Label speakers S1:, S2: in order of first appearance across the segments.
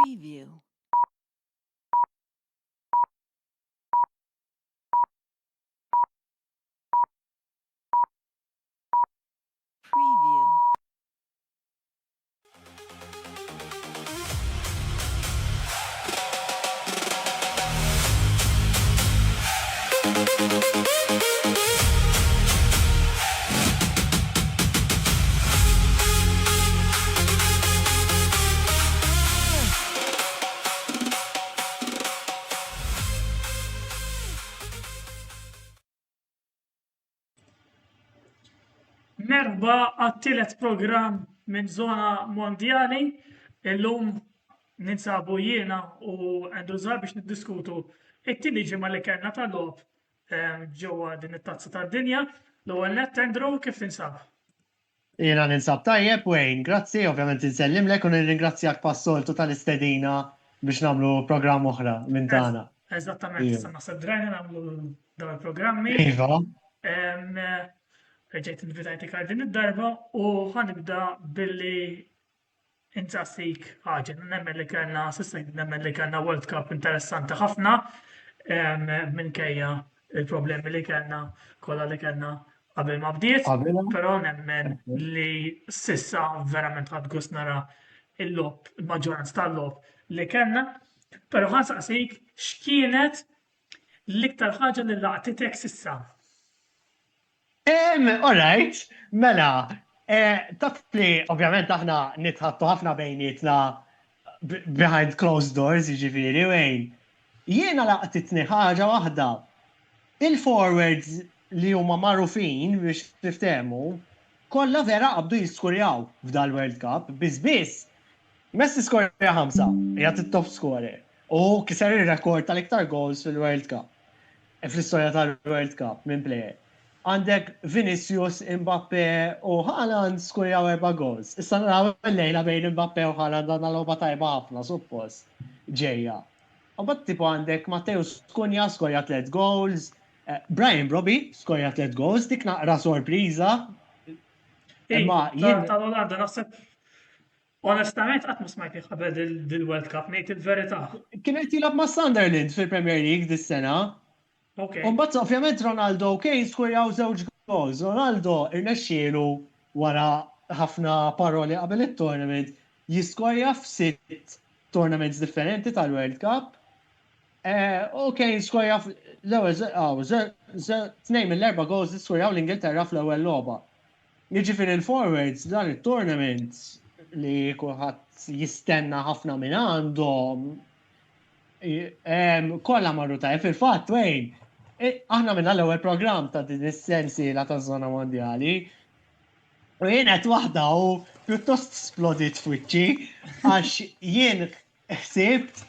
S1: Preview. Preview.
S2: Merba għat-tielet programm minn Żona Mondjali. Illum ninsabu jiena u Andrew Żar biex niddiskutu it-tieni ġimgħa li kellna tal-logħob ġewwa din it-tazza tad-dinja. L-ewwel nett Andrew kif tinsab?
S3: Jiena ninsab tajjeb, Wayne, grazzi, ovvjament insellimlek u nirringrazzjak pas-soltu tal-istedina biex nagħmlu programm oħra minn tagħna.
S2: Eżattament, issa naħseb drajna nagħmlu dawn il-programmi.
S3: Iva.
S2: Reġgħet invitajtik għal din id-darba u ħanibda billi insassik ħaġa. Nemmen li kellna s'issa nemmen li kellna World Cup interessanti ħafna minkejja il-problemi li kellna kollha li kellna qabel ma bdiet, però nemmen li s'issa verament ħadd gost nara il-logħob, il-maġġoranza tal-logħob li kellna, però ħansaqsik x'kienet l-iktar ħaġa li laqtitek s'issa?
S3: All right, mela, taf li ovvjament aħna nitħattu ħafna bejnietna behind closed doors, jiġifieri, Wayne. Jiena laqtitni ħaġa waħda. Il-forwards li huma magħrufin biex tiftehmu kollha vera qabdu jiskurjaw f'dal-World Cup, biss. Messi skorja 5, jgħat it-top scorer. U kiser ir-rekord tal-iktar goals fil-World Cup. Fl-istorja tal-World Cup minn plejer. Għandek Vinicius, Mbappe u Haaland skurjaw 4 goals. Issa naraw l-lejla bejn Mbappe u Haaland għandna logħba tajba ħafna, suppost, ġejja. U bat tipo għandek Matteus Cunha skorja 3 goals, Brian Brobby skorja 3 goals, dik naqra sorpriża.
S2: Imma jien tal-Olanda naħseb onestament qatt ma smajt qabel dil-World Cup ngħid il-verità.
S3: Kienet jilgħab ma' Sunderland fil-Premier League dis-sena. Mbagħad ovvjament Ronaldo Kane skurjaw 2 goals. Ronaldo irnexxielu wara ħafna paroli qabel it-tournament jiskorja f'6 tournaments differenti tal-World Cup. U Kane skorja l-ewwel 2 mill-4 goals iskorjaw l-Ingilterra fl-ewwel logħba. Jiġifieri il-forwards dan it-tournament li kulħadd jistenna ħafna minn għandhom kollha marru tajjeb fil-fatt, Wayne. Aħna minna l-ewwel programm ta' din is-sensiela taż-żona mondjali. U jien qed waħda u pjuttost splodit f'wiċċi għax jien ħsibt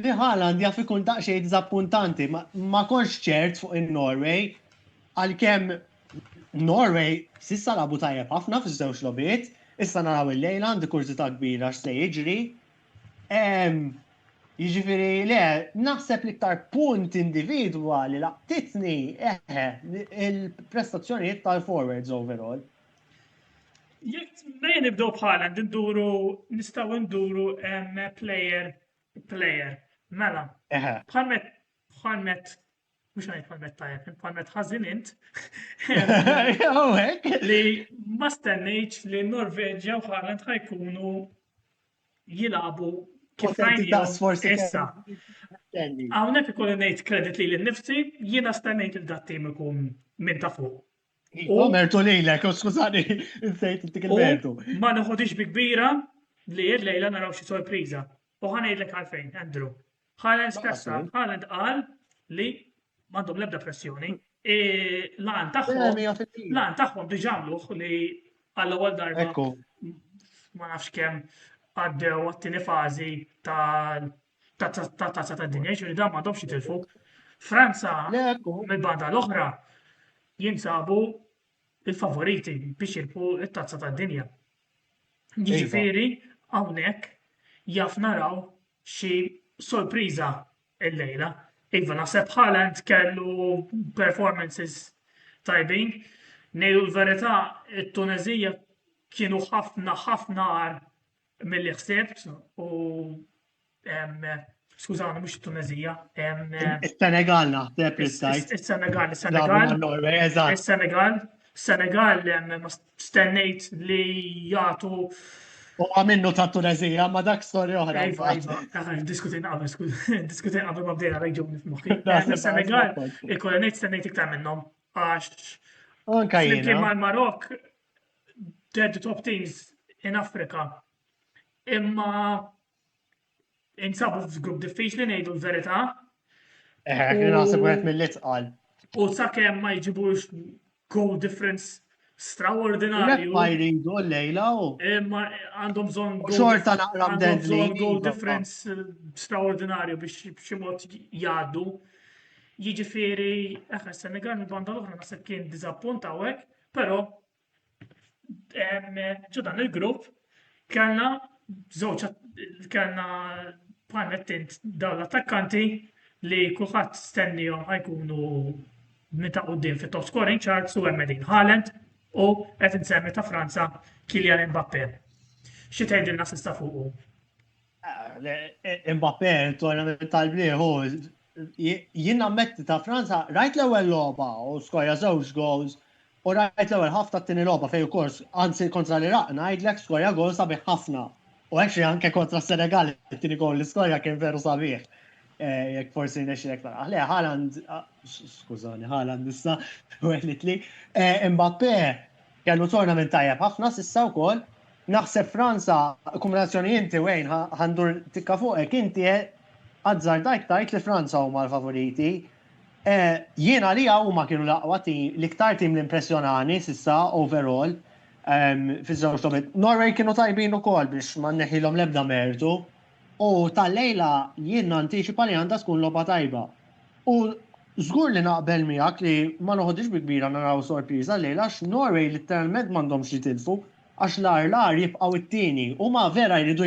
S3: li Haaland jaf ikun daqsxejn diżappuntanti, ma konx ċert fuq in-Norway għalkemm Norway s'issa labu tajjeb ħafna fiż-żewġ logħbiet, issa naraw il-lejla għandi kurzità kbira x'se jiġri. Jiġifieri le, naħseb l-iktar punt individwali laqtitni il-prestazzjonijiet tal-forwards overall.
S2: Jekk mejn nibdew b'Haaland nistgħu nduru player. Mela. Bħalmet mhux ngħid bħalmet tajjeb, bħalmet ħażin int. Li ma stennejtx li Norveġja u Haaland ħajkunu jilagħbu kif issa. Hawnhekk ikolli ngħid kredit li l-nifsi, jiena stennejt il-dat-tim ikun minn ta' fuq.
S3: Mertu lilek, skużani, nsejt dik il-mertu.
S2: Ma neħodix bi kbira li l-lejla naraw xi sorpriża. U ħanejdlek għalfejn, Andrew. Haaland qal li m'għandhom l-ebda pressjoni. Lan tagħhom diġà għamluh li għall-ewwel darba ma nafx kemm għaddew għat-tieni fażi ta' tad-dinja, ġifieri dan m'għandhomx jitilfu. Franza mill-banda l-oħra jinsabu il-favoriti biex jilħqu t-tazza tad-dinja. Jiġifieri hawnhekk jaf naraw xi sorpriża l-lejla. Iva naħseb Haaland kellu performances tajbin. Ngħidu l-verità, it-Tunezija kienu ħafna għar mill-li ħsibt u skużawni mhux Tunezija,
S3: Il-Senegal naħseb li stajt.
S2: is-Senegal,
S3: Labu ma' Norway, eżatt.
S2: Senegal ma stennejt li jagħtu
S3: U għamennu ta' Tunezija, ma dak storja oħra.
S2: Iva, diskutin qabel ma bdejna reġuni f'moħħi.
S3: Naħseb
S2: Senegal,
S3: naħseb.
S2: ikolli ngħid stennejt iktar minnhom għax
S3: Anka
S2: flimkien
S3: jiena.
S2: mal-Marok, they're the top teams in Afrika. Imma insabu f'grupp diffiċli ngħidu l-verità
S3: Kien naħseb għet mill-itqal.
S2: u sakemm ma jġibux goal difference
S3: Mek
S2: straordinarju.
S3: ma jridu l-lejla u.
S2: Imma għandhom bżonn
S3: Xorta naqra
S2: għandhom bżonn
S3: mdedli.
S2: goal difference straordinarju biex b'xi mod jgħaddu. Jiġifieri, Senegal mill-banda l-oħra naħseb kien diżappunt hawnhekk, però ġo dan il-grupp kellna kellna bħalma int dawn l-attakkanti li kulħadd stennihom ħajkunu minn ta' quddiem fit-top scoring charts u hemm Erling Haaland u qed insemmi ta' Franza Kylian Mbappé. Xi tgħidilna s'issa fuqu?
S3: Mbappé, il-tournament tal-bliħu, jien ammetti ta' Franza, rajt l-ewwel logħba u skorja żewġ goals u rajt l-ewwel ħafna t-tieni logħba fejn ukoll anzi kontra l-Iraq ngħidlek skorja gol sabiħ ħafna. U actually anke kontra Senegal it-tieni gol li skorja kien veru sabiħ. Jekk forsi nexxilek tara. Le, Haaland, skużani, Haaland issa weħlit li. Mbappé kellu tournament tajjeb ħafna s'issa wkoll. Naħseb Franza, kombinazzjoni inti wejn ħandur tikka fuqek, inti għazzar dajk tajt li Franza huma l-favoriti. Jiena li huma kienu l-aqwa l-iktar tim l-impressjonani s'issa overall fiż-żewġ tobit. Norway kienu tajbin ukoll biex ma neħilhom l-ebda mertu. U tal-lejla jien antiċipa li għandha tkun logħba tajba. U żgur li naqbel miegħek li ma noħodix bi kbira naraw sorpriża lejla għax Norway literalment m'għandhomx jitilfu għax l-ar jibqgħu it-tieni. Huma vera jridu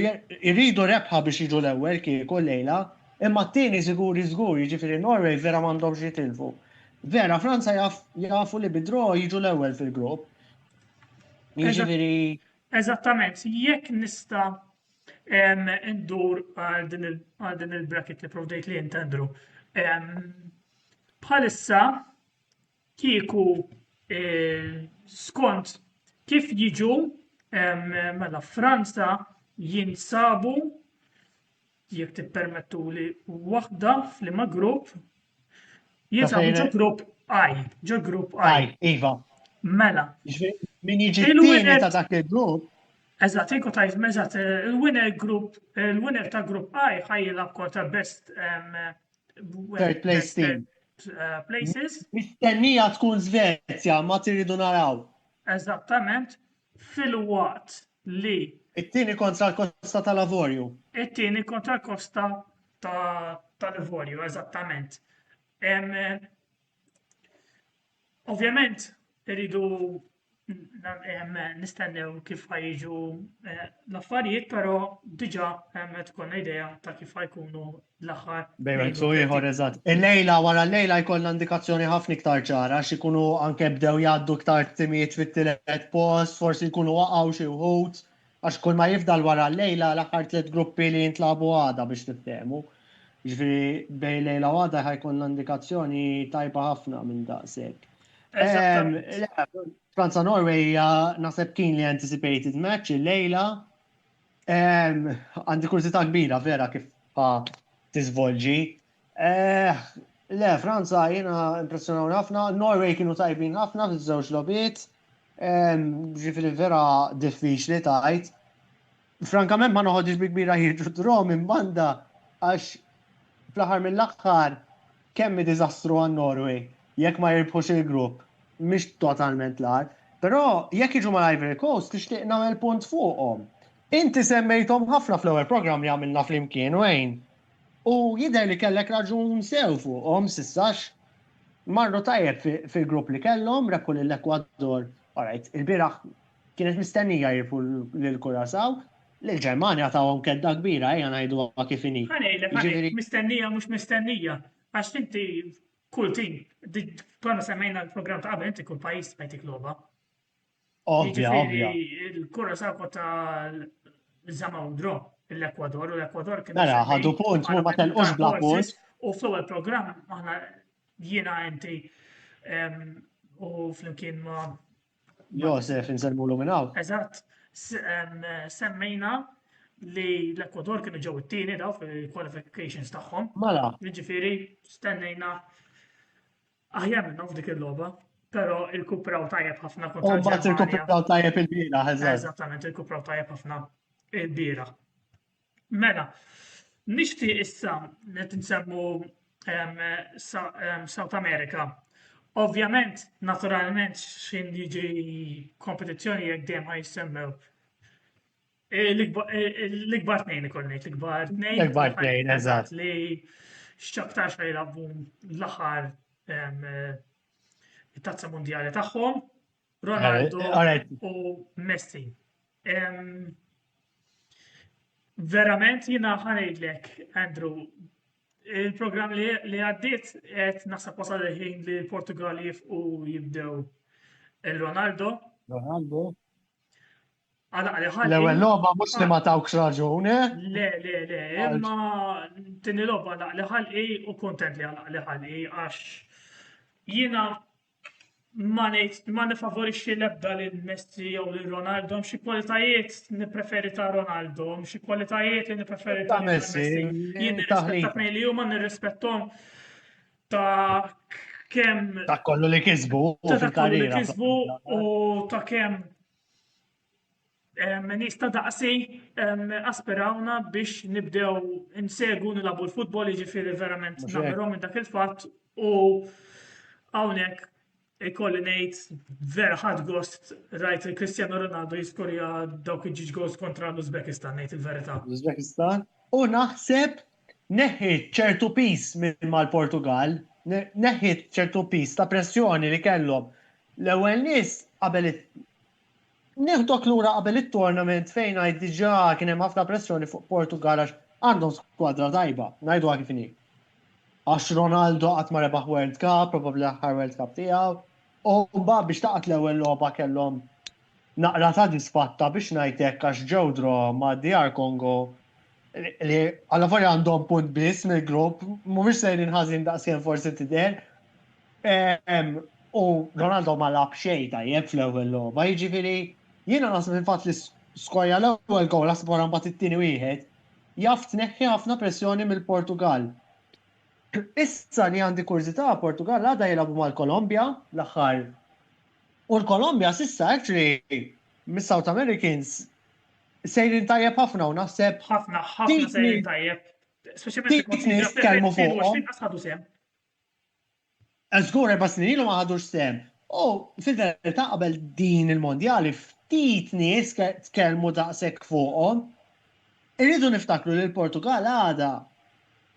S3: rebħa biex jiġu l-ewwel kieku lejla, imma t-tieni żgur jiġifieri Norway vera m'għandhomx jitilfu. Vera Franza jafu li bidro jiġu l-ewwel fil-grupp. Jiġifieri.
S2: Eżattament, jekk nista' indur għal din il-bracket li provdejt li jintendru. Bħalissa kieku skont kif jiġu mela Franza jinsabu jekk tippermettu li waħda fl-imma grupp jinsabu ġo grupp I,
S3: Iva.
S2: Mela.
S3: Min jiġi t-tieni ta' dak il-grupp.
S2: Eżatt, jekk tajt meżat il-winner ta' grupp I ħajjilab kontra best
S3: Third place team.
S2: Places.
S3: Mistennija tkun Svezja, ma tiridu naraw.
S2: Eżattament, fil-waqt li
S3: It-tieni kontra l-Kosta tal-Lavorju.
S2: it-tieni kontra l-Kosta tal-Livorju, eżattament. Ovvjament, irridu nistennew kif ħajġu l-affarijiet, però diġà tkun idea ta' kif ħajkunu l-aħħar.
S3: Bejwet su ieħor eżatt. Il-lejla wara l-lejla jkollna indikazzjoni ħafna iktar ċara xi jkunu anke bdew jgħaddu iktar timijiet fit-tielet post, forsi jkunu waqgħu xi wħud, għax kull ma jifdal wara l-lejla l-aħħar tliet gruppi li jintlabu għada biex tiftehmu. Ġifieri bejn lejla għada ħajkollna indikazzjoni tajba ħafna minn daqshekk. Franza Norway naħseb kien li anticipated match il-lejla. Għandi kurzita kbira vera kif tiżvolġi. Le, Franza jiena impressjonawni ħafna, Norway kienu tajbin ħafna fiż-żewġ logħbiet. Ġifieri vera diffiċli tajt. Frankament ma noħodix bi kbira jiġu draw minn banda għax fl-aħħar mill-aħħar kemm diżastru għan Norway jekk ma jirbħux il-grupp. Mhix totalment lar, però jekk jiġu mal-Ivory Coast tixtieq nagħmel punt fuqhom. Inti semmejthom ħafna fl-ewwel programm li għamilna flimkien wejn. U jidher li kellek raġun sew fuqhom s'issax marru tajjeb fil-grupp li kellhom rekku lill-Ekwador. Alright, il-bieraħ kienet mistennija jirfu lill-Kurasaw, lill-Ġermanja tawhom kedda kbira ejja ngħiduha kif inhi.
S2: Ħanejlek mistennija mhux mistennija għax inti kull tim, bħalma semmejna l-programm ta' qabel inti kull pajjiż jagħtik logħba.
S3: Ovvja.
S2: Il-Kurasaw kota l-żama u draw. l-Ekwador u l-Ekwador kienu
S3: Mela,
S2: semmej
S3: ħadu punt,
S2: bħala
S3: ma
S2: medal
S3: telqux bla
S2: horses,
S3: punt.
S2: u fl-ewwel programm aħna jiena inti u flimkien ma'
S3: Josef, inselmulu minn hawn.
S2: eżatt semmejna li l-Ekwador kienu ġew it-tieni daw fil-qualifications tagħhom.
S3: Mela,
S2: Jiġifieri stennejna aħjar minnhom f'dik il-logħba, però irkupraw tajjeb ħafna
S3: u
S2: kontra
S3: mbagħad
S2: l-Ġermanja.
S3: irkopraw tajjeb il-bira, eżatt.
S2: Eżattament, irkupraw tajjeb ħafna il-bira. Mela, nixtieq issa li tinsemmu South America. Ovvjament, naturalment, xin jiġi kompetizzjoni jekk dejjem ħajsemmew. L-ikbar tnejn ikoll ngħid, l-ikbar tnejn.
S3: L-ikbar tnejn, eżatt.
S2: Li x'aktarx ħajlabbu l-aħħar it-tazza mondjali tagħhom, Ronaldo
S3: Alright.
S2: u Messi. Verament jiena ħanejdlek, Andrew, il-programm li għaddiet qed naħseb wasal il-ħin li Portugal jifqu jibdew il-Ronaldo.
S3: Ronaldo.
S2: Għalaq li ħalli.
S3: L-ewwel logħba mhux li ma tawkx raġun,
S2: Le, imma tini logħba għalaq li ħalli u kontent li għalaq li ħalli għax jiena ma nifavorixxi l-ebda lil Messi jew lil Ronaldo, xi kwalitajiet nippreferi ta' Ronaldo, xi kwalitajiet li nippreferi ta' Messi. Jien nirrispetta tnejn li huma nirrispettom ta' kemm
S3: ta' kollu li kisbu
S2: ta' kollu li
S3: fil-karriera.
S2: kisbu u ta' kemm nista daqsi aspirawna biex nibdew insegu nilabu l-futbol, jiġifieri verament nagħmilhom minn dak il-fatt u hawnhekk ikolli ngħid vera ħadd gost rajt Cristiano Ronaldo jiskorja dawk il-ġiġ goals kontra l-Uzbekistan ngħid il-verità.
S3: Uzbekistan. U naħseb neħħit ċertu pis minn mal-Portugal, neħħit ċertu pis ta' pressjoni li kellhom l-ewwel nies qabel Nieħdok lura qabel it-tournament fejn għajd diġà kien hemm ħafna pressjoni fuq Portugal għax għandhom skwadra tajba, ngħiduha kif inhi. Għax Ronaldo qatt ma rebaħ World Cup, probabbli l-aħħar World Cup tiegħu, u mbagħad biex taqgħet l-ewwel logħba kellhom naqra ta' disfatta biex ngħidlek għax ġew draw ma' DR Kongo li alla volja għandhom punt biss mill-grupp, mhumiex sejrin ħażin daqsien forsi tidher. U Ronaldo ma lab xejn tajjeb fl-ewwel logħba, jiġifieri jiena naħseb il-fatt li skorja l-ewwel gowl naħseb wara mbagħad it-tieni wieħed jaf tneħħi ħafna pressjoni mill-Portugal. Issa li għandi kurżità Portugal għadha jilagħbu mal-Kolombja l-aħħar. U l-Kolombja s'issa actually mis-South Americans sejrin tajjeb ħafna u naħseb
S2: ħafna sejrin tajjeb.
S3: Tit nies tkellmu fuqhom. Żgur 4 snin ilu ma ħadux sem. U fil-verità qabel din il-mondjali ftit nies tkellmu daqshekk fuqhom. Irridu niftakru li l-Portugal għadha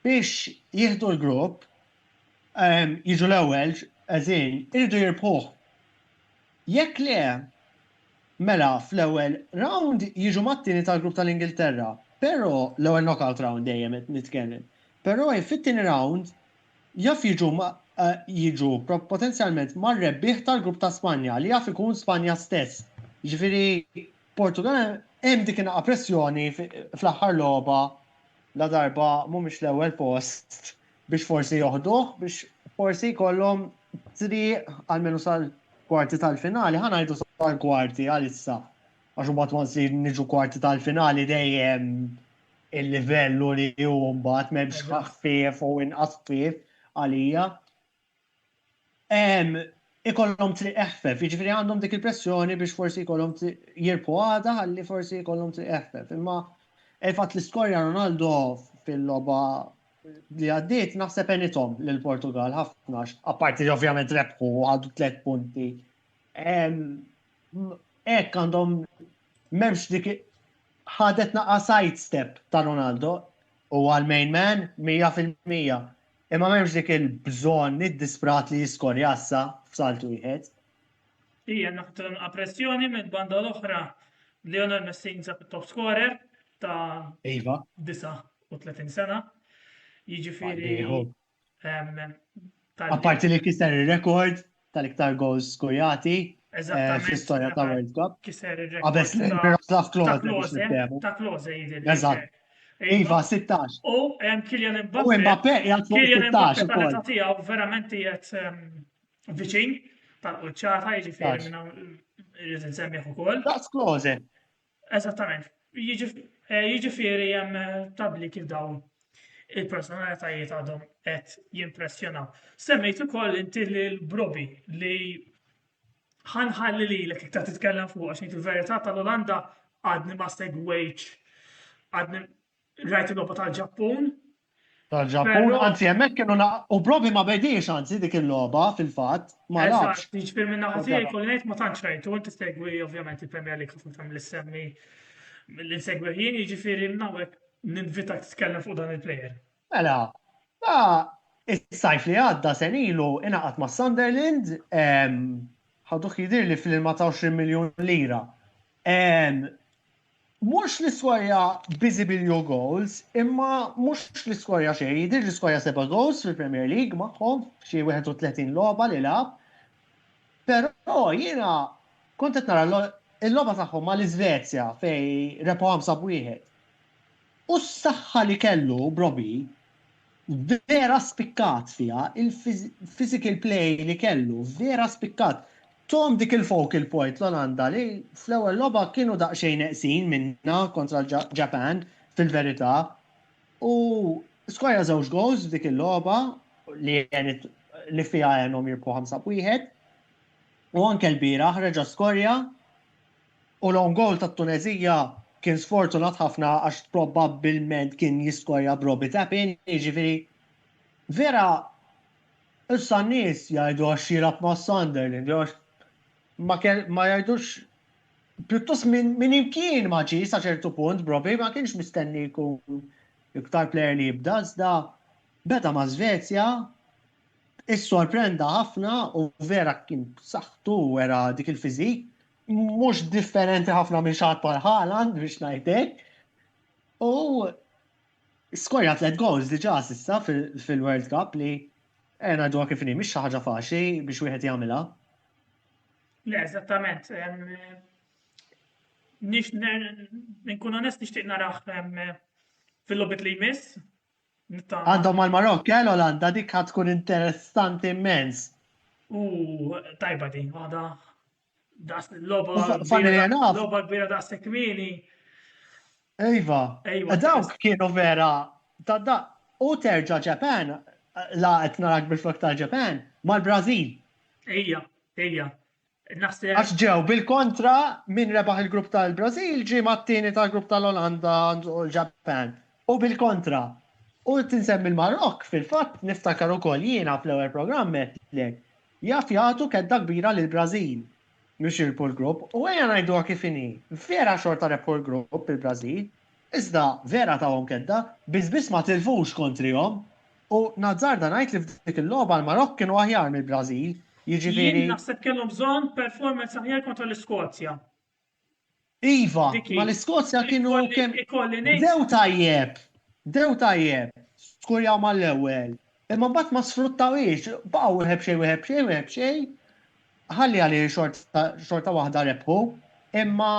S3: biex jieħdu l-grupp, jiġu l-ewwel, eżin, irridu jirbħuh. Jekk le, mela fl-ewwel round jiġu mat-tieni tal-grupp tal-Ingilterra, però l-ewwel knockout round dejjem nitkellem. Però fit-tieni round jaf jiġu potenzjalment mar-rebbieħ tal-grupp ta' Spanja li jaf ikun Spanja stess. Ġifieri Portugal hemm dik inqa pressjoni fl-aħħar logħba la darba mhumiex l-ewwel post biex forsi joħduh biex forsi jkollhom triq almenu sal-kwarti tal-finali, ħanajdu sal-kwarti għalissa. Għax mbagħad ma nsir niġu kwarti tal-finali dejjem il-livellu li hu mbagħad m'hemmx ħfief u inqas ħfief għalija. Ikollhom triq eħfef, jiġifieri għandhom dik il-pressjoni biex forsi jkollhom jirbħu għada ħalli forsi jkollhom triq eħfef. Imma il-fatt li skorja Ronaldo fil-logħba li għaddiet naħseb enithom lill-Portugal ħafna, apparti li ovvjament rebħu għadu 3 punti. Hekk għandhom m'hemmx dik ħadet naqa' sidestep ta' Ronaldo u għal-main man 100%. Imma m'hemmx dik il-bżonn id-disprat li jiskorja issa f'saltu wieħed.
S2: Hija naħdu pressjoni mill-banda l-oħra Lionel Messi jinsab it-top scorer ta' 39 sena. Jiġifieri
S3: apparti li kiser ir-rekord tal-iktar goals skorjati fl-istorja ta' World Cup.
S2: Kiser ir-rekord
S3: Għabess Miroslav Klose
S2: ta' Klose jidher.
S3: Eżatt. Iva, 16.
S2: U Kylian
S3: U Mbappé jgħat fuq
S2: Kylian
S3: 16
S2: Mbappé tal-età
S3: ukoll.
S2: tiegħu verament qiegħed viċin tal-quċċata, jiġifieri minn hawn irid insemmih ukoll.
S3: Daqs close.
S2: Eżattament. Jiġifieri hemm tabli kif dawn il-personalitajiet għadhom qed jimpressjonaw. Semmejt ukoll inti l-Brobbey li ħanħalli lilek iktar titkellem fuq għax il-verità tal-Olanda għadni ma segwejtx għadni rajt il-logħba tal-Ġappun.
S3: Tal-Ġappun,
S2: Però-
S3: anzi, hemmhekk kienu u Brobbey ma bediex anzi dik il-logħba fil-fatt, ma nafx.
S2: Eżatt, jiġifieri minn naħa tiegħi kolli ngħid ma tantx rajtu, inti segwi ovvjament il-Premier League ħafna kemm li semmi li nsegwi ħin, jiġifieri minn hawnhekk ninvitak titkellem fuq dan il-plejer.
S3: Mela, is-sajf li għadda senilu inaqat ma' Sunderland, ħaduħ jidir li fil-20 miljon lira. Mux l-iskorja bizibilju goals, imma mux l-iskorja xej, jidir l-iskorja 7 goals fil-Premier League maħħom, xie 31 loba li lab. Pero jina kontet nara il-loba taħħom ma l-Svezja fej repo 5-1. U s-saxħa li kellu Brobbey vera spikkat fija, il-physical play li kellu, vera spikkat. Tom dik il-focal point l-Olanda li fl-ewwel logħba kienu daqsxejn neqsin minna kontra l-Japan fil-verità. U skorja żewġ goals dik il-logħba li fiha għenhom jirbħu 5-1. U anke l-bieraħ reġa' skorja u l-on goal tat-Tunezija kien sfortunat ħafna għax probabbilment kien jiskorja Brobbey tap-in, jiġifieri vera issa n-nies jgħidu għax jirab ma' Sunderland, ma jgħidux pjuttost minn imkien ma ġi sa ċertu punt Brobbey ma kienx mistenni jkun iktar plejer li jibda, iżda beda ma' Svezja is-sorprenda ħafna u vera kien b'saħħtu wera dik il-fiżik. Mux differenti ħafna minn xaħat bħal Haaland biex ngħidlek. U skorja 3 goals diġà s'issa fil-World Cup li ngħiduha kif inhi mhix xi ħaġa faċli biex wieħed jagħmilha.
S2: Le, eżattament. Nkun onest nixtieq naraħ fil-logħbiet li jmiss.
S3: Għandhom mal-Marokk l-Olanda dik ħadd tkun interessanti immens.
S2: Tajba din, għada
S3: Logħba
S2: kbira da' sekmini.
S3: Iva, dawk kienu vera, u terġa' Japan, laqet narak bil-flok tal-Japan, mal-Brażil.
S2: Ejja.
S3: Għax ġew bil-kontra minn rebaħ il-grupp tal-Brażil ġie mat-tieni tal-grupp tal-Olanda u l-Japan. U bil-kontra. U tinsemmi l-Marokk fil-fatt niftakar ukoll jiena fl-ewwel programm lek jaf jagħtu kedda kbira lill-Brażil. Mux il-Pool Group, u għajja najdu kif inhi. Vera xorta Pool Group il-Brażil, iżda vera tawhom kedda, bizbis ma tilfux kontrihom, u nazzarda ngħid li f'dik il-logħba l-Marokk kienu aħjar mill-Brażil, jiġifieri.
S2: Jien naħseb kellhom bżonn performance aħjar kontra l-Iskozja.
S3: Iva, ma l-Iskozja kienu kemm dew tajjeb, skurjaw mal-ewwel. Imma mbagħad ma sfruttawiex, baqgħu wieħeb xejn, ħalli għalli xorta waħda rebħu, imma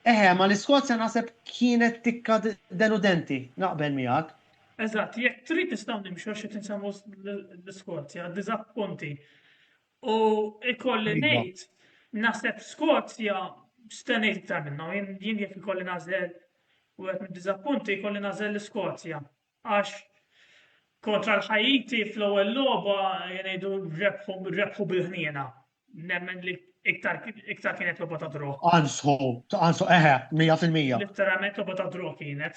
S3: ma l-Iskozja naħseb kienet tikka denudenti, naqbel miegħek.
S2: Eżatt, jekk trid nistgħu nimxu xi tinsemmu l-Iskozja, diżappunti. U ikolli ngħid, naħseb Skozja stennejt iktar minnhom, jien jekk ikolli nażel u qed mid-diżappunti jkolli nażel l-Iskozja. Għax kontra l-Ħajiti fl-ewwel logħba jgħidu rebħu bil-ħniena. Nemmen li iktar kienet logħba ta' droq.
S3: Ansu, 100%.
S2: Literalment logħba ta' droq kienet.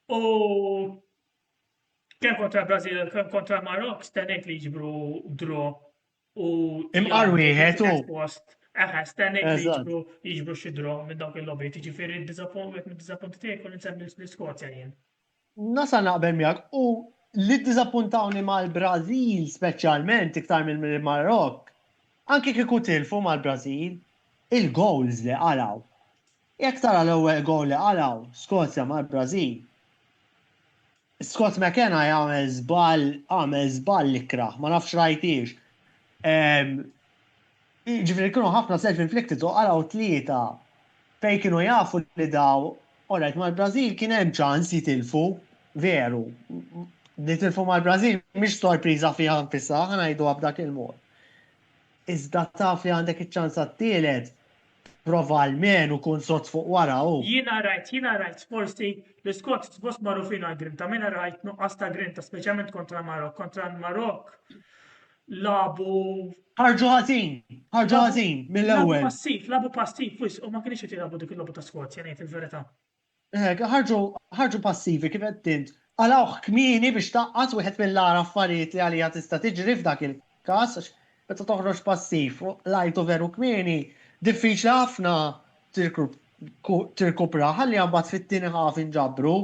S2: U kemm kontra Brażil, kemm kontra Marokk stennejt li jiġbru droq u
S3: imqar wieħed u.
S2: Stennejt li jiġbru xi droq minn dawk il-logħbiet. Jiġifieri d-diżappunti tiegħi kolli nsemmi l-Iskozja jien.
S3: Nasa naqbel miegħek u li d-dizappuntawni mal-Brażil speċjalment iktar mill-Marokk, anke kieku tilfu mal-Brażil, il-goals li qalaw. Jekk tara l-ewwel goal li qalaw Skozja mal-Brażil, Scott McKenna għamel żball li kraħ, ma nafx rajtix. Ġifieri kienu ħafna self-inflicted u qalaw 3 fej kienu jafu li daw Alright, mal-Brazil kien hemm ċans jitilfu, veru. Nitilfu mal-Brazil mhix sorpriża fiha nfisha, ħanajdu b'dak il-mod. Iżda taf li għandek iċ-ċans għat-tielet, prova almenu kun sot fuq wara u.
S2: Jiena rajt, forsi l-Iskots suppost marru fina grinta, minna rajt nuqqas ta' grinta, speċjalment kontra Marok. Kontra Marok labu
S3: Ħarġu ħażin mill-ewwel.
S2: labu passiv, wis, u ma kienx qed jilagħbu dik il-logħba ta' Skozja ngħid il-verità.
S3: Ħarġu passivi kif qed tint. Għalawh kmieni biex taqqas wieħed mill-ara affarijiet li għalija tista' tiġri f'dak il-każ għax meta toħroġ passiv lajtu veru kmieni, diffiċli ħafna tirkupra ħalli mbagħad fit-tieni ħaf inġabru.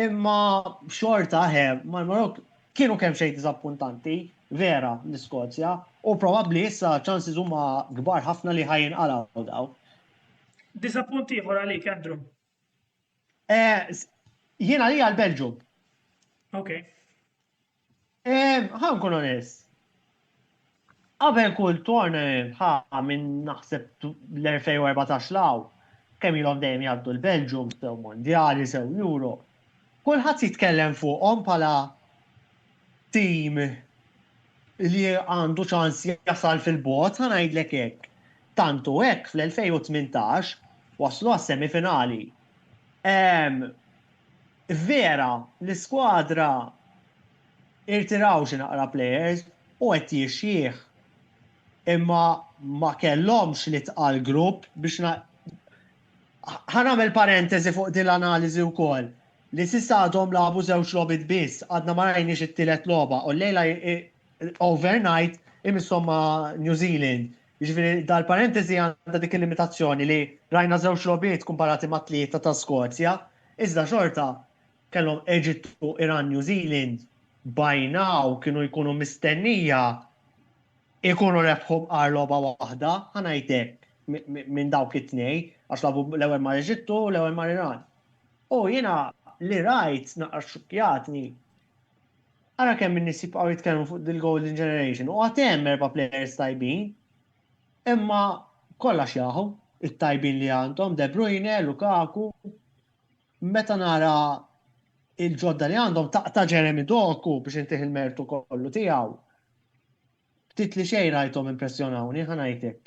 S3: Imma xorta mal-Marok kienu kemm xejn diżappuntanti, vera l-Iskozja, u probabbli issa ċansiż huma kbar ħafna li ħajinqalgħu daw.
S2: Disappunt ieħor għalik, Andrew.
S3: Jiena li għal-Belġum.
S2: Okay.
S3: Ħankun onest. Qabel kull tournament minn naħseb l-2014 law, kemm ilhom dejjem jgħaddu l-Belġum, sew Mondjali, sew Euro. Kulħadd jitkellem fuqhom bħala tim li għandu ċans jasal fil-bot, ħanajdlek hekk. Tantu hekk fl-2018 waslu għas-semifinali. Vera, l-iskwadra irtiraw xi naqra players u qed jixjieħ. Imma ma kellhomx li tqal grupp biex ħanamel parentesi fuq din l-analiżi wkoll. Li s'issa għadhom labu żewġ logħbiet biss, għadna ma rajniex it-tielet logħba u llejla overnight imisshom ma' New Zealand. Jiġifieri dal-parentesi għandha dik il-limitazzjoni li rajna żewġ logħbiet komparati ma' tlieta ta' Skozja, iżda xorta kellhom Eġittu, Iran, New Zealand bajnaw kienu jkunu mistennija ikunu rebħu b'qar logħba waħda, ħanajtek minn dawk it-tnej, għax labu l-ewwel mar Eġittu u l-ewwel mar Iran. U jiena li rajt naqra xukjatni. Ara kemm min-nies jibqgħu jitkellmu fuq il-Golden Generation u għad hemm 4 players tajbin, imma kollha jaħu it-tajbin li għandhom De Bruyne, Lukaku. Meta nara il-ġodda li għandhom ta' Jeremy Doku biex intih il-mertu kollu tiegħu. Ftit li xejn rajthom impressjonawni ħanajtek.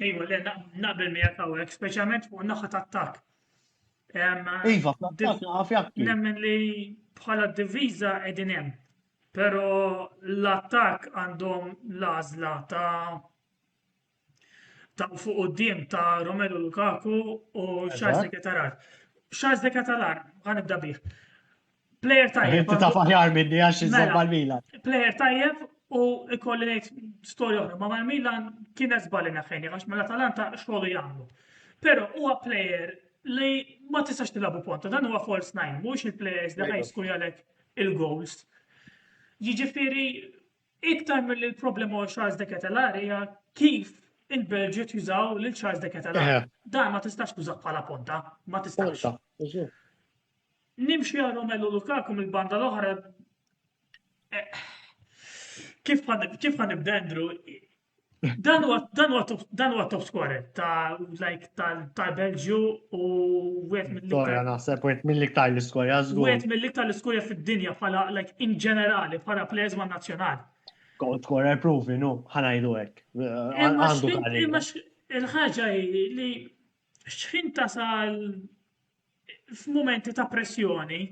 S2: Ejwa, le naqbel miegħek hawnhekk, speċjalment fuq naħa tat-attakk.
S3: Iva, naqaf jakki.
S2: Nemmen li bħala diviża qegħdin hemm, però l-attakk għandhom l-għażla ta' fuq quddiem ta' Romelu Lukaku u Charles de Ketelaere. Charles de Ketelaere, ħanibda bih. Plejer tajjeb.
S3: Inti ta' faħjar minni għax iżomma l-Milan.
S2: Plejer tajjeb u ikolli ngħid storja oħra, ma mal-Milan kienet żballi naħħejni għax mal-Atalanta xogħlu jagħmlu. Però huwa plejer li ma tistax tilagħbu ponta, dan huwa false nine, mhux il-plejers li ħajsku jalek il-goals. Jiġifieri iktar mill-problema Charles de Ketelaere hija kif il-Belġu jużaw lil Charles de Ketelaere. Dan ma tistax tużaħ bħala ponta, ma tistax. Nimxi għal Romelu Lukaku mill-banda l-oħra. Kif ħanibda Andrew? Dan huwa top scorer tal-Belġju u wieħed
S3: mill-iktar. Naħseb wieħed mill-iktar l-iskorja żgur.
S2: Wieħed mill-iktar l-iskorja fid-dinja bħala in ġenerali bħala players man nazzjonali.
S3: Goal scorer provi, no, ħanajdu hekk. Għandu
S2: imma il-ħaġa li x'ħin tasal f'mumenti ta' pressjoni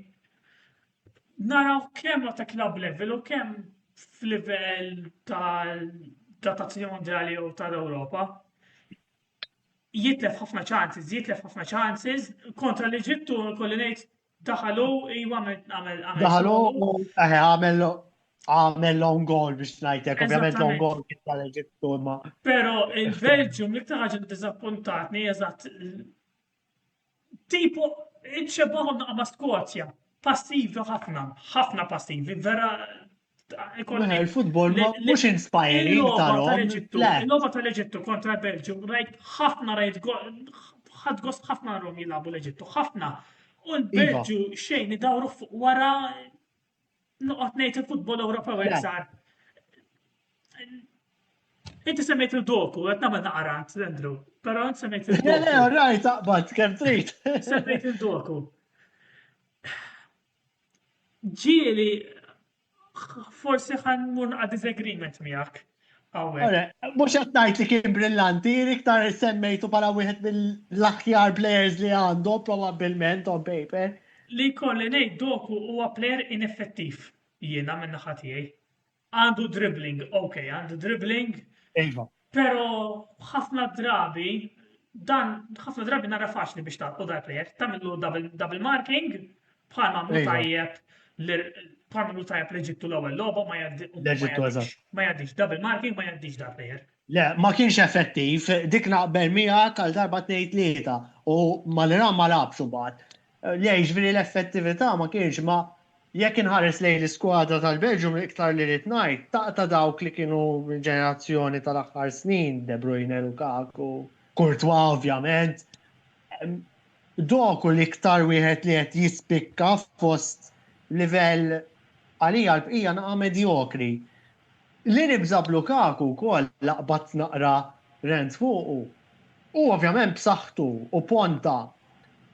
S2: naraw kemm ta' club level u kemm f'livell tal-tazzjoni mondiali u tal-Ewropa. Jitlef ħafna chances kontra l-Eġittu kolli ngħid daħalu
S3: għamel long goal biex ngħidlek, ovvjament long goal kien tal-Eġittu imma.
S2: Però il-Belġium l-iktar ħaġa li diżappuntatni eżatt tipo inċebaħom ma' Skozja. Passivi ħafna passivi, vera.
S3: Il-futbol mhux inspiring tal-hom.
S2: Il-logħba tal-Eġittu kontra l-Belġium rajt ħadd gost ħafna rom jilagħbu l-Eġittu, ħafna. U l-Belġu xejn idawru fuq wara noqgħod ngħid il-futbol Ewropew hekk sar. Inti semmejt il-Doku, qed nagħmel naqrant, Andrew. Però int semmejt
S3: Le,
S2: il-doku.
S3: rajt, aqbad, kem trid.
S2: Semmejt il-doku. Ġieli, forsi ħanmun a disagreement miegħek. Għawek.
S3: Ora, mux għattajt li kien brillanti, iktar semmejtu pala wieħed mill-aħjar players li għandu, probabilment, on paper.
S2: Li kolli ngħid doku huwa player ineffettiv jiena minn naħa tiegħi. Għandu dribbling, okay, għandu dribbling,
S3: Iva.
S2: pero ħafna drabi nara faċli biex taqgħu dal player, tagħmlu double marking, bħal mamlu
S3: Iva.
S2: tajjeb li ġibtu l-ewwel logħba ma
S3: L-ġibtu, eżatt.
S2: jgħaddix double marking ma jgħaddix dal player.
S3: Le, ma kienx effettiv, dik naqbel miegħek għal darba tnejn tlieta u mal-ram ma labx imbagħad. Le, ġifieri l-effettività ma kienx ma jekk inħares lejn l-iskwadra tal-Belġium iktar li rid ngħid, ta' dawk li kienu ġenerazzjoni tal-aħħar snin, De Bruyne, Lukaku, Courtois ovvjament. Doku l-iktar wieħed li qed jispikka fost livell għalija l-bqija naqa mediokri. Li nibża Lukaku wkoll laqbad naqra rent fuqu. U ovvjament b'saħħtu u ponta.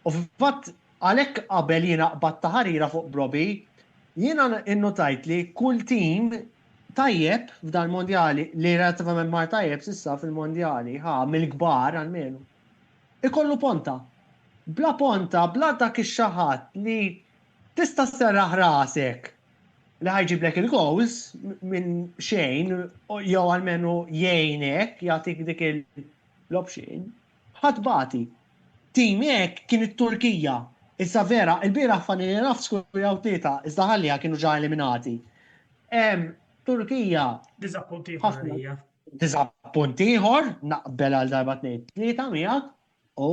S3: U fatt għalhekk qabel jiena qbad taħarira fuq Brobi, jiena innotajt li kull tim tajjeb f'dan mondjali li relativament mar tajjeb sissa fil-mondjali, mill-kbar għalmenu. Ikollu ponta. Bla ponta, bla dak ix-xaħat li tista' serraħ rasek li ħajġiblek il-goals minn xejn, jew għalmenu jgħinek, jagħtik dik l-option, ħadbati. Tim hekk kien it-Turkija. Issa vera, il-bieraħ fanni nafs skurjaw tlieta, iżda ħallija kienu ġa eliminati. Turkija.
S2: Diżappunti ħafna.
S3: Diżappunti ieħor, naqbel għal darba tlieta miegħek, u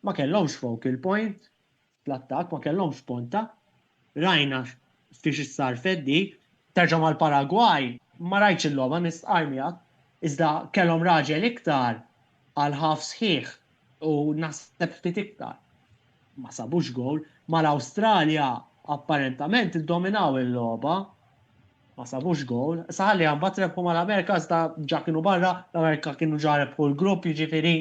S3: ma kellhomx focal point, fl-attak ma kellhomx ponta. Rajna fiex issar feddi, terġa' mal-Paragwaj, ma rajtx il-logħba nistqar miegħek, iżda kellhom raġel iktar għal ħaf sħiħ u naħseb ftit iktar. Ma sabux gol, mal-Awstralja apparentament iddominaw il-logħba, ma sabux gol. Saħalli għambat rebħu mal-Amerika, iżda ġa kienu barra, l-Amerika kienu ġa rebħu l-grupp, jiġifieri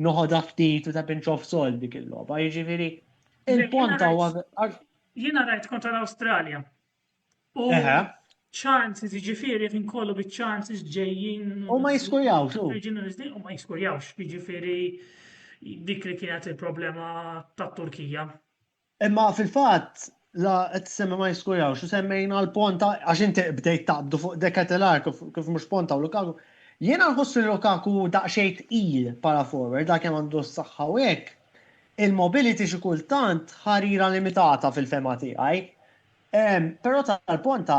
S3: noħodha ftit u ta' pinch of salt dik il-logħba, jiġifieri il-ponta
S2: Jiena rajt kontra l-Awstralja. U chances jiġifieri fin kollu bit-chances ġejjin.
S3: U ma jiskurjawx.
S2: U ma jiskurjawx, jiġifieri dik li kienet il-problema tat-Turkija.
S3: Imma fil-fatt, la qed semma ma jiskurjawx, u semmejna l-ponta għax inti bdejt taqbdu fuq dekatelar kif mhux ponta u Lukaku. Jiena nħossu li Lukaku daqsxejn tqil bħala forward, dak kemm għandu s-saħħa u hekk. Il-mobility xi kultant ħarira limitata fil-fema tiegħi. Però tal-ponta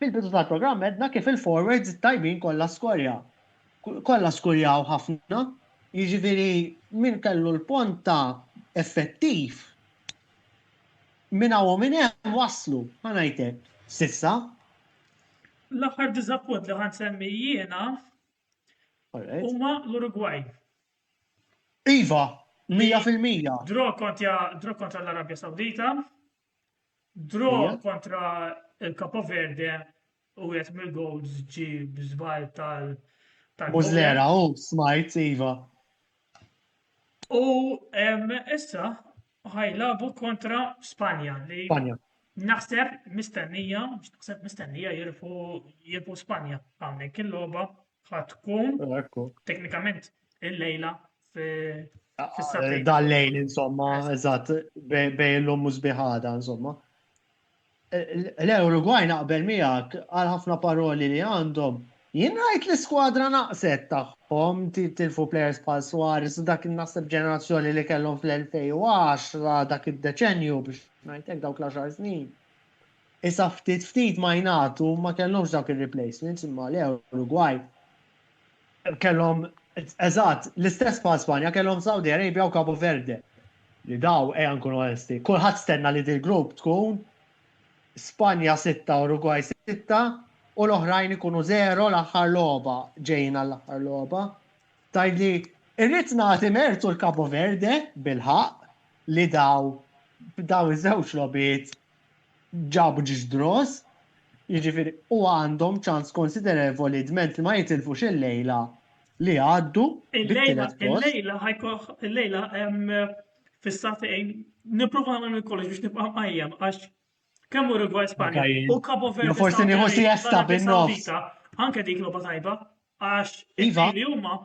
S3: fil-bidu tal-programm edna kif il-forwards tajbin kollha skorja. Kollha skorjaw ħafna. Jiġifieri min kellu l-ponta effettiv minn hawn minn hemm waslu, ma ngħidlek. Sissa.
S2: L-aħħar diżappunt li ħansemmi jiena huma l-Urugwaj.
S3: Iva, 100%.
S2: Draw kontra l-Arabja Sawdita, draw kontra il-Capo Verde u qed mill-goals ġib żball tal
S3: Mużlera, smajt, Iva.
S2: U issa ħajlabu kontra Spanja li naħseb mistennija jirfu Spanja hawnhekk il-logħba ħadd tkun teknikament il-lejla fis-saħħa.
S3: Dal-lejl insomma, eżatt, bej l-lum mużbiħada insomma. L-Urugwaj naqbel miegħek għal ħafna paroli li għandhom. Jien rajt l-iskwadra naqset tagħhom tilfu plejers bħal Suarez dak naħseb ġenerazzjoni li kellhom fl-2010 dak id-deċenju biex ngħidlek dawk l-10 snin. Issa ftit ma jnatu ma kellhomx dawk ir-replacements imma l-Urugwaj kellhom eżatt l-istess bħal Spanja kellhom Saudi Arabia u Capo Verde. Li daw nkunu onesti. Kulħadd stenna li dil-grupp tkun Spanja 6, Urugwaj 6 u l-oħrajn ikunu 0 l-aħħar logħba ġejjin għall-aħħar logħba. Tgħidli irrid nagħti mertu l-Capo Verde bil-ħaq li daw iż-żewġ logħbiet ġabu ġiġdros, jiġifieri u għandhom ċans konsiderevoli dment li ma jitilfux il-lejla li għaddu
S2: Il-lejla,
S3: bit-tielet post.
S2: il-lejla fis-satejn nipprova nagħmel kollox biex nibqa' mqajjem għax kemm Urugwaj Spanja
S3: Okej.
S2: u Cabo Verde
S3: Jo forsi nieħu siesta
S2: l-Arabja
S3: bin-nofs.
S2: Sawdita, anke dik logħba tajba għax
S3: Iva.
S2: li huma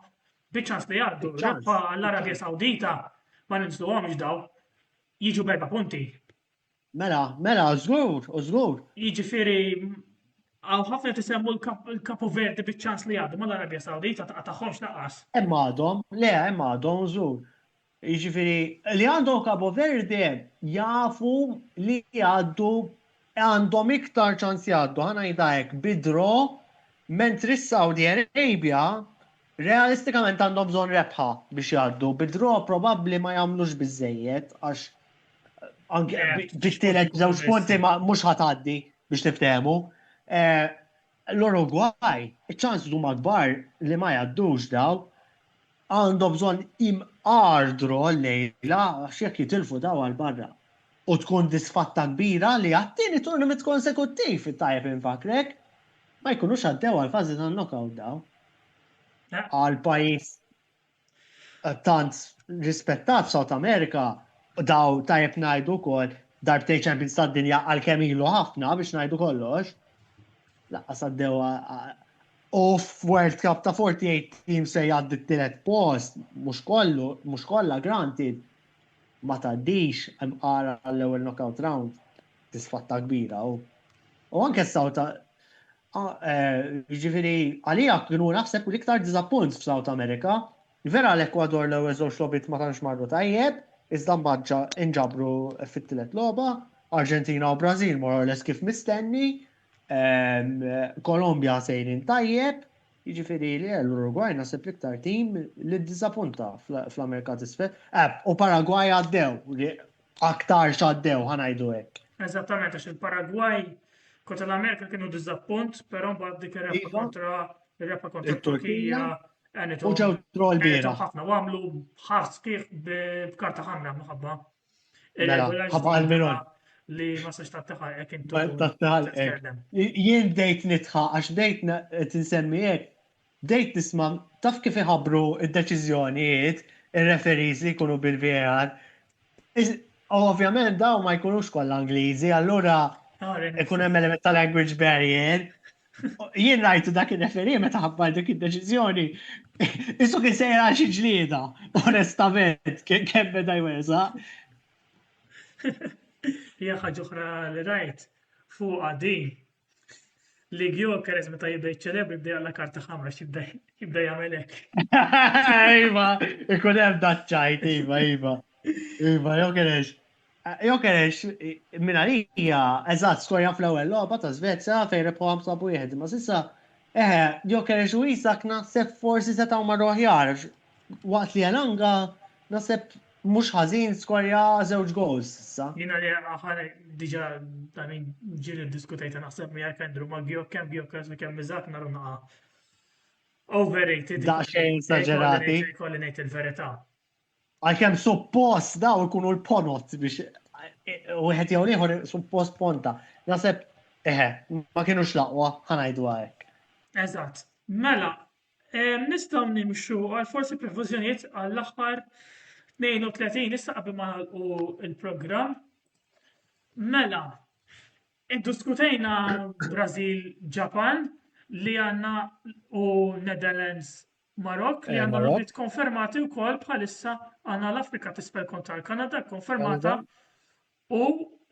S2: biċ-ċans li jgħaddu
S3: Biċ-ċans,
S2: rebħa l-Arabja Sawdita ma ninsuhomx daw jiġu b'4 punti.
S3: Mela, żgur.
S2: Jiġifieri għaw ħafna tisemmu l-Capo Verde biċ-ċans li jgħaddu mal-Arabja Sawdita tagħhomx naqqas.
S3: Hemm għadhom, żgur. Jiġifieri li għandhom Cabo Verde jafu li għandhom iktar ċans jgħaddu, ħana jgħidajek bidro, mentri s-Saudi Arabia realistikament għandhom bżonn rebħa biex jgħaddu. Bidro probabbli ma jagħmlux biżejjed għax anke bit-tielet żewġ punti mhux ħatgħaddi biex tiftehmu. L-Uruguay, iċ-ċans huma kbar li ma jgħaddux daw, għandhom bżonn imqardru l-lejla għax jekk jitilfu daw għal-barra. U tkun disfatta kbira li għattini tournament konsekuttiv fit-tajjeb infakrek, ma jkunux għaddew għal-fażi tan-knockout daw. Għal-pajjiż tant rispettat South America, daw tajjeb ngħidu wkoll darbtej Champions tad-dinja għal-kemm ilu ħafna biex ngħidu kollox. Laqqas għaddew u f'World Cup ta' 48 teams se jgħaddi t-tielet post, mhux kollha granted, ma tgħaddix hemm qara l-ewwel knockout round tisfatta kbira u anke s-Sawta jiġifieri għalija kienu naħseb l-iktar diżappunt f'South America. Vera l-Ekwador l-ewwel żewġ logħbiet ma tantx marru tajjeb, iżda mbagħad inġabru fit-tielet logħba, Arġentina u Brażil more or less kif mistenni. Kolombja sejrin tajjeb, jiġifieri li l-Uruguay nasib l-iktar tim li dizappunta fl-Amerika t'isfel. U Paraguay għaddew, aktar x'għaddew ħanajdu hekk.
S2: Eżattament, għax il-Paraguay kontra l-Amerika kienu dizappunt, però mbagħad dik ir-rebħa kontra Turkija
S3: U ġew troll biera.
S2: ħafna u għamlu ħars kif b'karta ħamra minħabba.
S3: Ħabba għal-miron.
S2: Li ma sax tattaħħa jek intu.
S3: Jien bdejt nitħaq, għax bdejt tinsemmi hekk, bdejt nisma' taf kif iħabbru id-deċiżjonijiet ir-referees li jkunu bil-VAR. Ovvjament daw ma jkunux kollha Angliżi, allura ikun hemm element ta' language barrier. Jien rajtu dak ir-referee meta ħabbar dik id-deċiżjoni. Isu kien sejra xi ġlieda, onestament, kemm beda jwesa.
S2: Hija ħaġa oħra li rajt fuq din li Gyökeres meta jibda jiċċelebri jibda jagħla karta ħamra jibda jagħmel hekk.
S3: Iva, ikun hemm daċċajt, iva. Gyökeres minn għalija eżatt storja fl-ewwel logħba ta' Svezja fejn rebħu 5-1, ma s'issa Gyökeres u Isak naħseb forsi setgħu marru aħjar waqt li Elanga naħseb mux ħażin skorja żewġ goals issa.
S2: Jiena li aħħar diġà ġieli ddiskutejta naħseb miegħek Andrew ma' kemm Gyökeres u kemm Isak naru naqa' overrated.
S3: Daqsxejn esaġerati.
S2: Kolli ngħid il-verità.
S3: Għalkemm suppost daw ikunu l-ponot biex wieħed jew ieħor suppost ponta. Naħseb ma kienux laqwa ħanajdu hekk.
S2: Eżatt. Mela, nistgħu nimxu għal forsi previżjonijiet għall-aħħar 32 issa qabel ma nagħlqu il-programm. Mela, iddiskutejna Brażil, Ġapan li għandna u Netherlands, Marok li għandna logħbiet konfermati wkoll bħalissa għandna l-Afrika t'isfel kontra l-Kanada konfermata u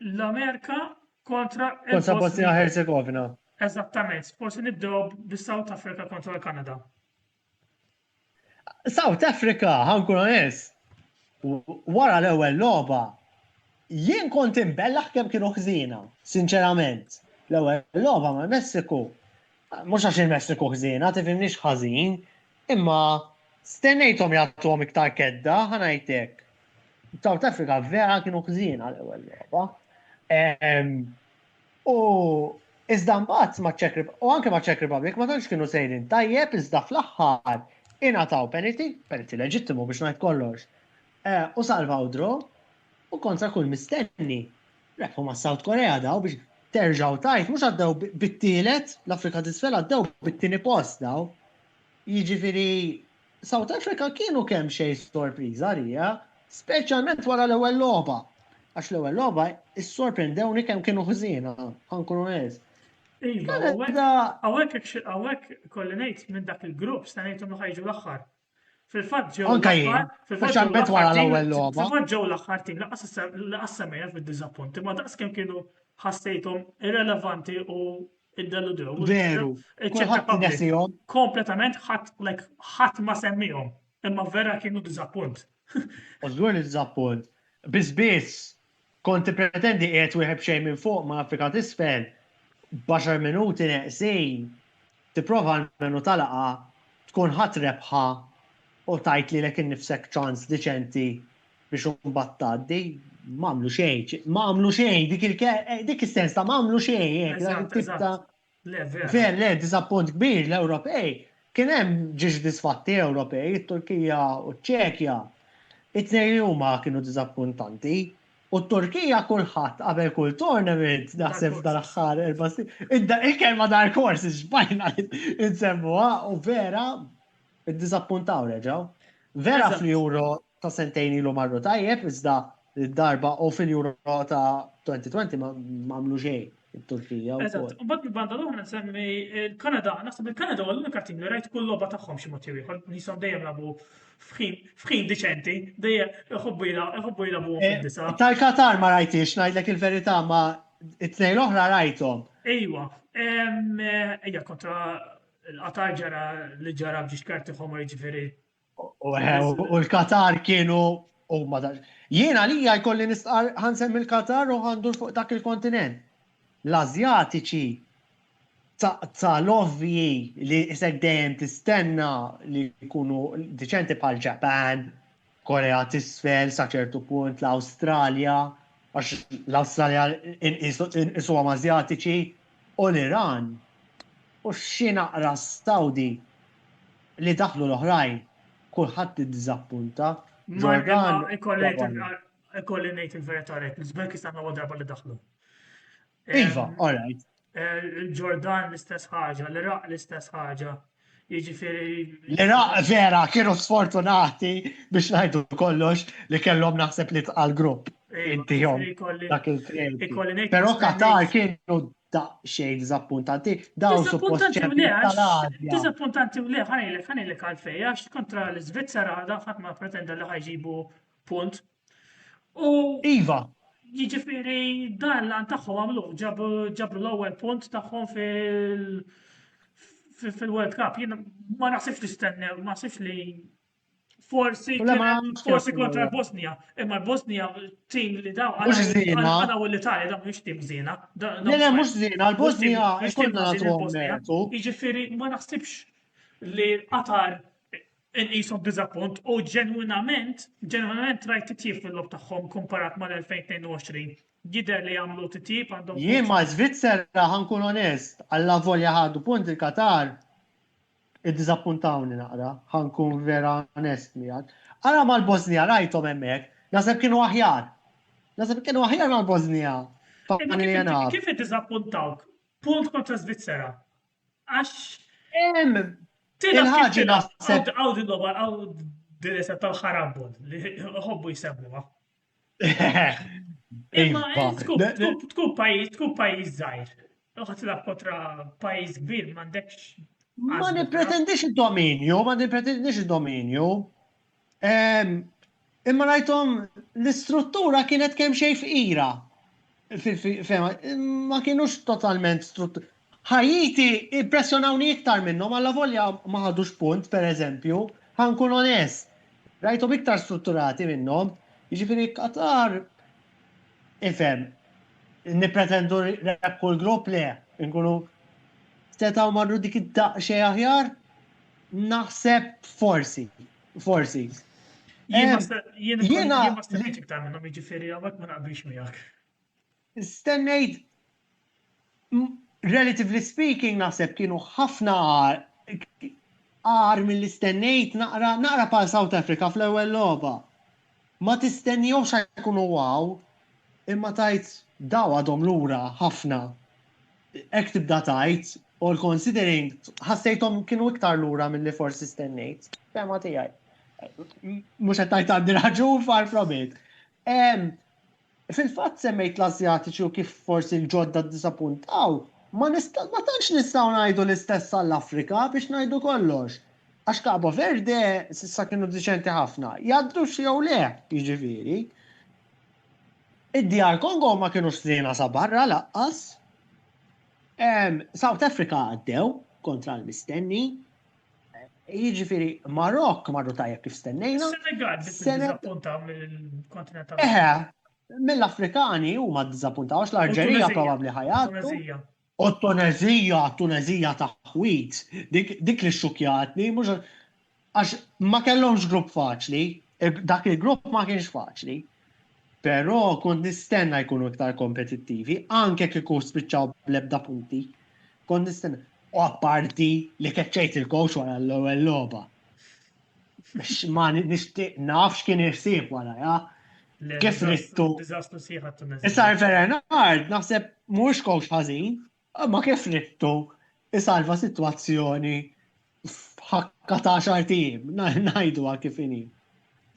S2: l-Amerika kontra
S3: Bosnia Herzegovina.
S2: Eżattament, forsi nibdew bis-South Africa kontra l-Kanada.
S3: South Africa, ħankun onest. Wara l-ewwel logħba, jien kont imbellaħ kemm kienu ħżiena, sinċerament. L-ewwel logħba mal-Messiku, mhux għax il-Messiku ħżiena, tifhimniex ħażin, imma stennejthom jagħtuhom iktar kedda, ħanajtek. South Africa vera kienu ħżiena l-ewwel logħba. U iżda mbagħad u anke ma' Czech Republic ma tantx kienu sejrin tajjeb iżda fl-aħħar ingħataw penalty leġittimu biex ngħid kollox. U salvaw draw u kontra kull mistenni. Rebħu ma' South Korea daw biex terġaw tajt, mhux għaddew bit-tielet, l-Afrika t'isfel għaddew bit-tieni post daw. Jiġifieri South Africa kienu kemm xejn sorpriża għalija, speċjalment wara l-ewwel logħba. Għax l-ewwel logħba issorprendewni kemm kienu ħżiena, ħankun onest.
S2: Iva, għawek kolli ngħid minn dak il-grupp sta ngħidhom li ħajġu l-aħħar. Fil-fatt ġew
S3: Anka jien, speċjalment wara l-ewwel logħba.
S2: Fil-fatt ġew l-aħħar tim laqas semmejna fid-diżappunti, ma daqs kemm kienu ħassejthom irrelevanti u iddeludew.
S3: Veru, kulħadd nesihom.
S2: Kompletament ħadd ma semmihom, imma vera kienu diżappunt.
S3: U żgur li diżappunt. Biss konti pretendi qiegħed wieħed xejn minn fuq ma' Afrika t'isfel b'10 minuti neqsin tipprova l-menu talaqa tkun ħadd rebħa u tajt li lek innifsek ċans diċenti biex imbagħad tgħaddi, m'għamlu xejn, dik is-sens ta' m'għamlu xejn. Le, diżappunt kbir l-Ewropej. Kien hemm ġiex disfatti Ewropej, it-Turkija u ċ-Ċekja. It-tnejn huma kienu diżappuntanti. U t-Turkija kulħadd qabel kull tournament naħseb dal-aħħar 4 snin. Il-kelma dark horse xbajna insemmuha u vera id-diżappuntaw reġgħu. Vera fl-Euro ta' sentejn ilu marru tajjeb iżda id-darba u fil-Euro ta' 2020 ma għamlu xejn it-Turkija.
S2: Eżatt, u bad bil-banda l-oħra nsemmi il-Kanada, naħseb il-Kanada u l-unika tim li rajt kull logħba tagħhom xi mod ieħor, nisom dejjem labu fħin diċenti, dejjem iħobbu jilagħbu fid-disa.
S3: Tal-Katar ma rajtix, ngħidlek il-verità ma it-tnejn l-oħra rajthom.
S2: Ejwa, kontra l-Qatar ġara li ġara biex karti ħomor jiġifieri.
S3: U l-Katar kienu jiena għalija jkolli nistqar ħansemmi l-Katar u ħandur fuq dak il-kontinent. L-Azjatiċi ta' l-ovvji li isek dejjem tistenna li jkunu diċenti bħal Ġapan, Korea t'isfel sa ċertu punt, l-Awstralja, għax l-Awstralja insuhom Azjatiċi, u l-Iran. U xi naqra Saudi li daħlu l-oħrajn, kulħadd iddiżappunta.
S2: Ikolli ngħid il-verità rek, l-Uzbekistan huwa darba li daħlu.
S3: Iva, all right.
S2: Il-Ġordan l-istess ħaġa, l-Iraq l-istess ħaġa. Jiġifieri.
S3: L-Iraq vera kienu sfortunati biex ngħidu kollox li kellhom naħseb li tqal grupp. Intihom dak il-kredi. Però Qatar kienu xejn diżappuntanti, daw suppost
S2: Diżappuntanti u le, ħanejlek għalfejn, għax kontra l-Iżvizzera ħadd ma pretenda li ħajġibu punt.
S3: Iva.
S2: Jiġifieri dan l-għan tagħhom għamluh ġabru l-ewwel punt tagħhom fil-World Cup. Jien ma naħsibx li stennew, ma naħsibx li forsi kontra Bosnia. Imma Bosnia tim li daw għana u l-Italja daw mhux tim żiena.
S3: Le mhux żiena, l-Bosnia jkollna nagħtuhom.
S2: Jiġifieri ma naħsibx li Qatar inqishom diżappunt u ġenwinament rajt titjib fil-lob tagħhom komparat mal-2022. Jidher li jagħmlu titjib għandhom.
S3: Jien ma' Svizzera ħankun onest, alla volja ħadu punt il-Qatar id-diżappuntawni naqra, ħankun vera onest miegħek. Ara mal-Bosnija rajthom hemmhekk, naħseb kienu aħjar. Mal-Bosnija.
S2: Kif iddiżappuntawk? Punt kontra Svizzera. Għax
S3: il-ħaġi naħseb.
S2: Għaw din loba, għaw diresa tal-ħarambun li ħobbu jisemmuha. Tkun pajjiż żgħir. Uħad tilab kontra pajjiż kbir m'għandekx.
S3: Ma nipretendix id-dominju. Imma rajthom l-istruttura kienet kemm xejn fqira. Ma kienux totalment struttura. Ħajiti impressjonawni iktar minnhom alla volja ma ħadux punt, pereżempju, ħankun onest. Rajthom iktar strutturati minnhom, jiġifieri Qatar ifhem, nippretendu kull grupp le, nkunu setgħu marru dik id-daqsxejn aħjar, naħseb forsi.
S2: Jien ma stennejt iktar minnhom jiġifieri hawnhekk ma naqbilx miegħek.
S3: Stennejt relatively speaking, naħseb kienu ħafna għar mill-istennejt naqra pa' South Africa fl-ewwel logħba. Ma tistennihomx jkunu wow, imma tajt daw għadhom lura ħafna. Hekk tibda tajt, all considering, ħassejtom kienu iktar lura mill-li forsi stennejt. Fema tijaj. Mux għettajt għandi raġun far from it. Fil-fat semmejt l-Asjatiċi u kif forsi l-ġodda disappuntaw, ma tantx nistaw najdu l-istess għall-Afrika biex najdu kollox. Għax Cabo Verde sissa kienu diċenti ħafna. Jaddu xiew le, jiġifieri. Id-DR Kongo ma kienu xtrina sa barra laqqas. South Africa għaddew kontra l-mistenni. Jiġifieri Marokk marru tajjeb kif stennejna.
S2: Senegal disappuntaw mill-kontinent
S3: mill-Afrikani huma ddiżappuntaw għax l-Alġerija probabbli ħajatu. U Tunezija taħwit. Dik li xukjatni, mhux għax ma kellhomx grupp faċli, dak il-grupp ma kienx faċli. Però kont nistenna jkunu iktar kompetittivi, anke kieku spiċċaw bl-ebda punti. Kont nistenna. U apparti li keċċejt il-coach wara l-ewwel logħba. Biex ma nixtieq nafx kien irsib wara, ja. Kif rittu.
S2: Diżastru sieħa Tunezija.
S3: Issa Fernand naħseb mhux coach ħażin, ma kif rittu isalva sitwazzjoni f'ħakka ta' xartim, ngħidu kif inhi.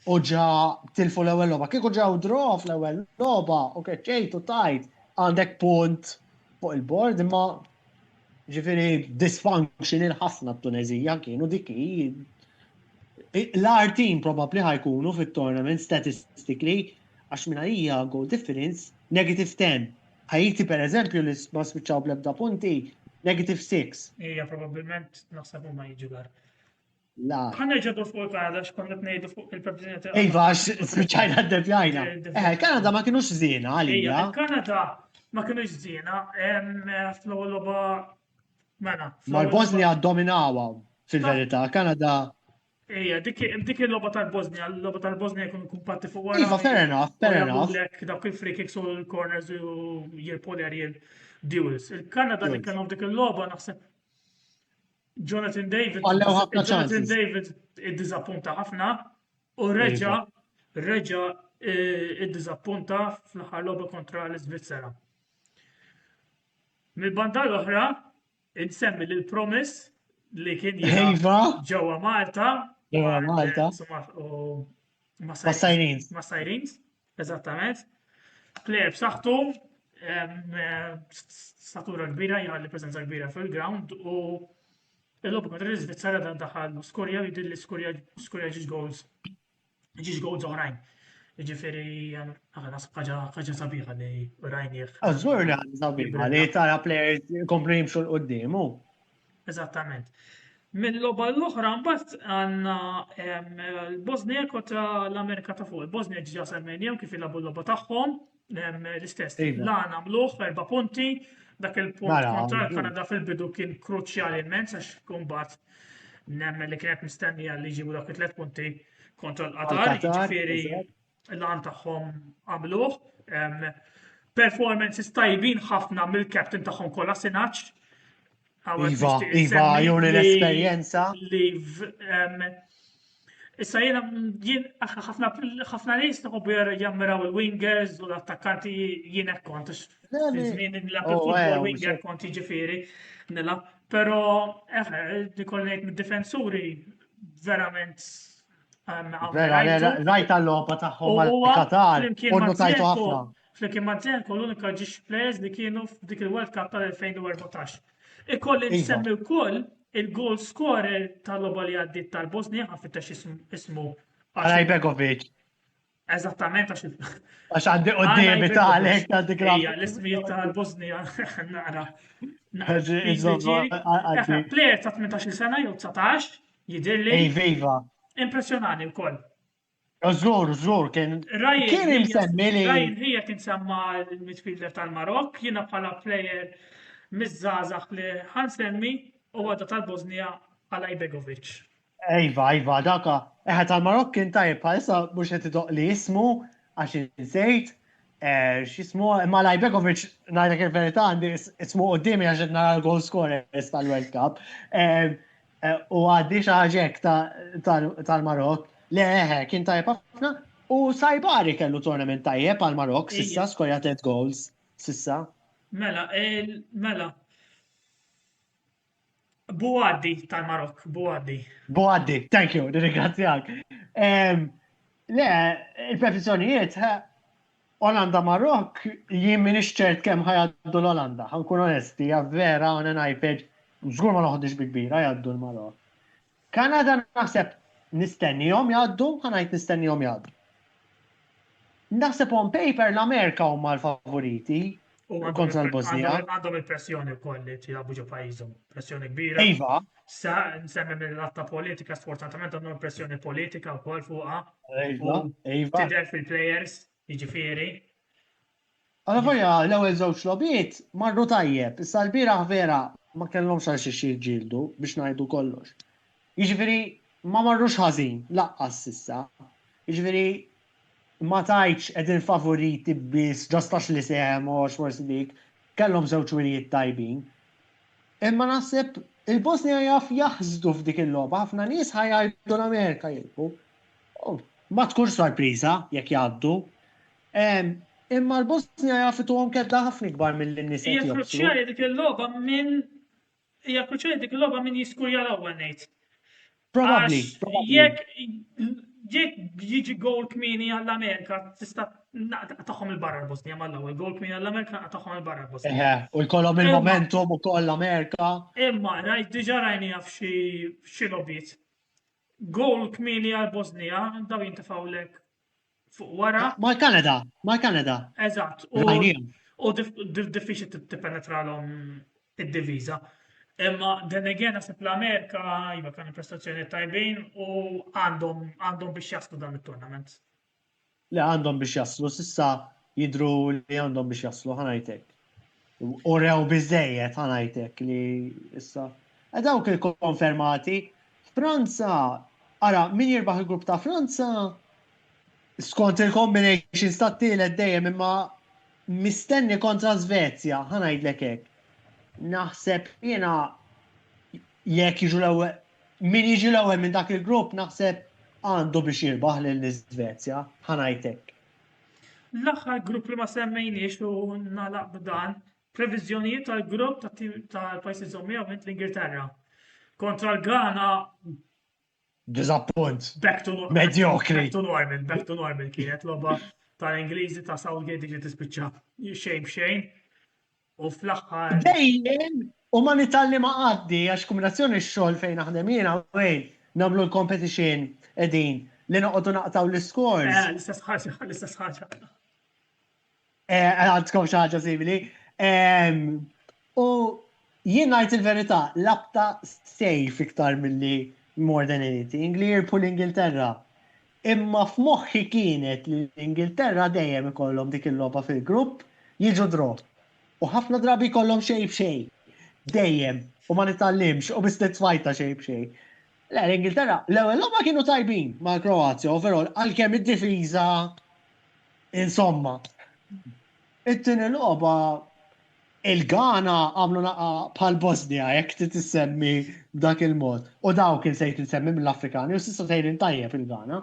S3: U ġa tilfu l-ewwel logħba. Kieku ġew draw fl-ewwel logħba u keċċejt u tajt għandek punt fuq il-bord imma ġifieri dysfunctional ħafna t-Tunezija kienu dik l-R team probably ħajkunu fit-tournament statistically għax minna hija goal difference -10. Ħajti per eżempju li ma spiċċaw bl-ebda punti -6.
S2: Hija probabbilment naħseb huma jiġu gar.
S3: La.
S2: Ħanna ġedu fuq il-Kanada x'konna tnejdu fuq il-previżjoni ta'
S3: Iva, spiċċajna d-debjajna. Il-Kanada ma kienux żiena għalija.
S2: Il-Kanada ma kienux żiena, fl-ewwel logħba mela.
S3: Mal-Bosnia dominawa fil-verità. Kanada.
S2: Ija, dik il-logħba tal-Bosnia, l-logħba tal-Bosnia jkunu kumpatti fuq wara.
S3: Iva, fair enough.
S2: Dak il-free kicks u l-corners u jirpoli duels. Il-Kanada li kellhom dik il-logħba naħseb Jonathan David id-dizappunta ħafna u reġa id-dizappunta fl-aħħar logħba kontra l-Iżvizzera. Mill-banda l-oħra insemmi lil Promise li kien ġewwa Malta. Ma' Sirens, eżattament. Plejer b'saħħtu, statura kbira, jħalli preżenza kbira fil-ground u il-logħba kontra l-Iżvizzera daħal skorja jidil li skorja ġiġ goals oħrajn. Jiġifieri nasib ħaġa sabiħa li rajnieh.
S3: Żgur li ħaġa sabiħa li tara players komplu jimxu l-qudiem. Eżattament.
S2: Mill-logħba l-oħra mbagħad għandna l-Bosnia kontra l-Amerika ta' fuq. Il-Bosnia ġiġa semmejnihom kif ilagħbu l-logħba tagħhom l-istess. Lan għamluh 4 punti, dak il-punt kontra l-Kanada fil-bidu kien kruċjali immens għax kumbat nemmen li kienet mistennija li jġibu dak 3 punti kontra l-Qatar, ġifieri l-għan tagħhom għamluh. Performances tajbin ħafna mill-captain tagħhom kollha Sinac.
S3: Iva, juri l-esperjenza.
S2: Issa jien ħafna nies naħobbu jammiraw il-wingers u l-attakkanti jien hekk kont żmien nilgħab il-football winger kont jiġifieri nilgħab, però nikolli ngħid mid-difensuri verament
S3: rajt għall-logħba tagħhom mal-Qatar u notajtu ħafna.
S2: Flimkien ma' Zenko l-unika ġiex players li kienu f'dik il-World Cup tal-2014. Ikolli nsemmi wkoll il-goal scorer tal-logħba li għaddiet tal-Bosnia ħafittex ismu
S3: Alajbegovic.
S2: Eżattament
S3: Għax għandi qoddiem talek ta' dik
S2: l-ismijiet tal-Bosnia nara. Plejer ta' 18 sena jew 19 jidhirli.
S3: Iva.
S2: Impressjonani wkoll.
S3: Żgur kien imsemmi li.
S2: Ryan hija kien semma l-midfielder tal-Marokk, jiena bħala plejer miż-żgħażagħ li ħansemmi u għadda tal-Bosnia Alajbegovic.
S3: Iva, daka. Tal-Marokk kien tajjeb bħalissa mhux qed idoq li ismu għax insejt x'ismu imma Alajbegovic ngħidlek il-verità għandi ismu qudiemi għax qed nara l-goal scorers tal-World Cup. U għaddi xi ħaġa tal-Marokk. Le, kien tajjeb ħafna u Sajbari kellu tournament tajjeb għal-Marokk sissa skorja 3 goals sissa.
S2: Mela. Buaddi tal-Marok, Buaddi.
S3: Boaddi, thank you, ringrazzjak. Le, il-previzjonijiet, Olanda-Marok, jien minix ċert kemm ħajaddu l-Olanda, ħankun onesti, vera on an iPad, żgur ma noħodix bi kbira jgħaddu l-Marok. Kanada naħseb nistennihom jgħaddu, ħanajt nistennihom jgħaddu. Naħseb on paper l-Amerika huma l-favoriti kontra l-Bosnija.
S2: Għandhom il-pressjoni wkoll li jilagħbu ġo pajjiżhom, pressjoni kbira.
S3: Iva,
S2: Sa nsemmi mill-latta politika, sfortunatament għandhom pressjoni politika wkoll fuqha.
S3: iva.
S2: Tidher fil-plejers, jiġifieri.
S3: Għala volja, l-ewel żewġ lobiet marru tajjeb, issa l-biraħ vera ma kellhomx għal xi jġildu biex ngħidu kollox. Jiġifieri ma marrux ħażin, laqqas issa. Jiġifieri ma tajtx qegħdin favoriti biss ġastax li sehem u forsi dik, kellhom żewġ wirijiet tajbin. Imma naħseb il-Bosnija jaf jaħżdu f'dik il-logħba, ħafna nies ħajjgħidu l-Amerika jilbu. Ma tkunx sorpriża jekk jgħaddu. Imma l-Bosnija jafituhom kedda ħafna kbar mill-nies
S2: Hija
S3: qed
S2: kruċjali dik il-logħba min jiskurja l-ewwel ngħid.
S3: Probably.
S2: Jekk jiġi gol kmini għall-Amerika, tista' tagħhom il-barra l-Bosnija mal-ewwel, gol kmini għall-Amerika tagħhom il-barra l-Bosnija.
S3: U jkollhom il-momentum ukoll l-Amerika.
S2: Imma diġà rajni f'xi logħbiet. Gol kmini għall-Bosnija, daw jintefgħu fuq wara.
S3: Mal-Kanada.
S2: Eżatt. U diffiċli tippenetralhom id-diviża. Imma then again naħseb l-Amerika jiva kan prestazzjoni tajbin u għandhom biex jaslu dan it-tournament.
S3: Le għandhom biex jaslu, sissa jidru li għandhom biex jaslu, ħanajtek. U rew bizzejiet ħanajtek li issa. Dawk il-konfermati, Franza, ara, min jirbaħ il-grupp ta' Franza, skont il-combination stat-tielet dejjem imma mistenni kontra Svezja, ħanajdlek hekk. Naħseb jiena jekk jiġu l-ewwel min jiġi l-ewwel minn dak il-grupp naħseb għandu biex jirbaħ lill-Iżvezja, ħanajtek.
S2: L-aħħar grupp li ma semmejniex u nagħlaq b'dan, previżjonijiet tal-grupp tal-pajjiżi żommija u l-Ingilterra. Kontra l-Ghana
S3: Disappunt.
S2: Mediocre. Back to normal kienet logħba tal-Ingliżi ta' Southgate ġiet tispiċċa xejn b'xejn. U fl-aħħar.
S3: Dejjem, u ma nitalli ma għaddi, għax kombinazzjoni x-xogħol fejn naħdem jiena wejn nagħmlu l-competition qegħdin li noqogħdu naqtaw l-scores.
S2: L-istess ħaġa.
S3: Għandkom xi ħaġa simili. U jien ngħid il-verità, labta safe iktar milli more than anything li jirpu l-Ingilterra. Imma f'moħħi kienet li l-Ingilterra dejjem ikollhom dik il-logħba fil-grupp jiġu drop. U ħafna drabi kollhom xej b'xej. Dejjem, u ma nitallimx, u bis titfajta xej b'xej. Le, l-Ingilterra, l-ewwel logħba kienu tajbin ma' Kroazja, overall, għalkemm id-difiża insomma. It-tieni logħba il-Ghana għamlu naqa bħal Bosnija jekk titissemmi b'dak il-mod. U dawk kien sejt insemmi mill-Afrikani u s'issa sejrin tajjeb il-Ghana.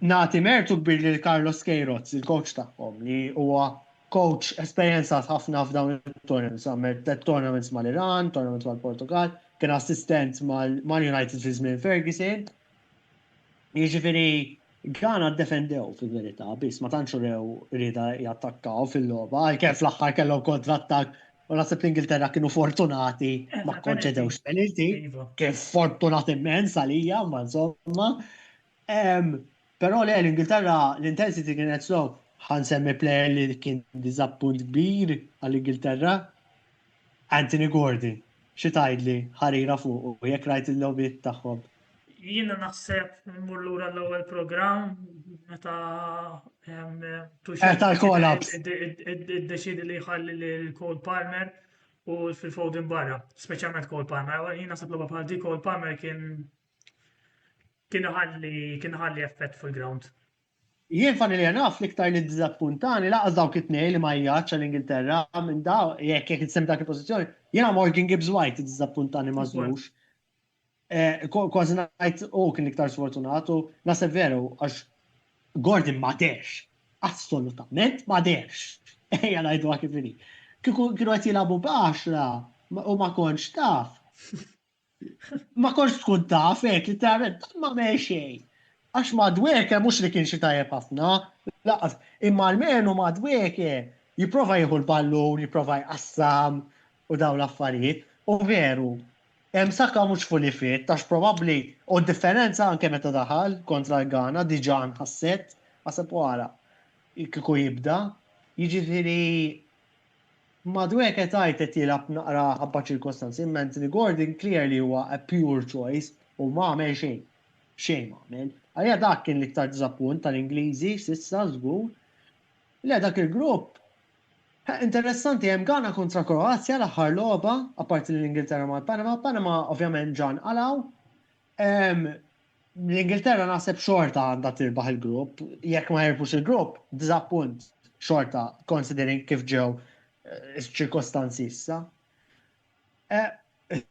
S3: Nagħti mertu kbir lil Carlos Queiroz, il-coach tagħhom li huwa coach esperjenzat ħafna f'dawn il-tournaments, għamel tournaments mal-Iran, tournaments mal-Portugal, kien assistent mal-United fi żmien Ferguson. Jiġifieri Ghana ddefendew fil-verità, biss ma tantx rew rieda jattakkaw fil-logħba, għalkemm fl-aħħar kellhom kontrattak u naħseb l-Ingilterra kienu fortunati ma konċedewx penalty, kif fortunat immens għalija, ma insomma. Però le l-Ingilterra l-intensity kienet slow. Ħansemmi plejer li kien diżappunt kbir għall-Ingilterra. Anthony Gordon, xi tgħidli ħarira fuq u jekk rajt il-logħbiet tagħhom.
S2: Jiena naħseb mmur lura l-ewwel programm meta
S3: tal-kollaps.
S2: Iddeċidi li jħalli lil Cole Palmer u fil-Foden barra, speċjalment Cole Palmer. Jien naħseb logħba bħal dik Cole Palmer kien ħalli effett fil-ground.
S3: Jien fanni li naf l-iktar li d-dizappuntani laqas dawk it-tnej li ma jgħadx għall-Ingilterra minn daw, jekk jitsem dak il-pożizzjoni, jiena Morgan Gibbs White id-dizappuntani ma żlux. Kważi ngħid kien iktar sfortunatu, naħseb veru għax Gordon ma derx, assolutament ma derx. Ejja ngħidu kif inhi. Kienu qed jilagħbu b'10 u ma kontx taf, Ma konx tkun taf, hekk, literalment, ma me xejn. Għax madweke mux li kien xi tajjeb ħafna, laqas, imma l-menu madweke jiprofa jieħu l-ballun, jiprofa jqassam u daw l-affarijiet, u veru, hemm sakka mhux fully fit, għax probabbli, u differenza anke meta daħal kontra l-Ghana, diġà nħasset, ħaseb wara, kieku jibda, jiġifieri madwek tajt qed jilab naqra ħabba ċirkostanzi, imma Anthony Gordon clearly huwa a pure choice u ma għamel xejn. Xejn ma għamel. Għalija dak kien l-iktar diżappunt tal-Ingliżi s'issa żgur. Le dak il-grupp interessanti hemm Ghana kontra Kroazja l-aħħar logħba, apparti l-Ingilterra mal-Panama. Panama ovvjament ġan qalaw. L-Ingilterra naħseb xorta għandha tirbaħ il-grupp. Jekk ma jirbux il-grupp, diżappunt xorta considering kif ġew ċirkostanzi issa.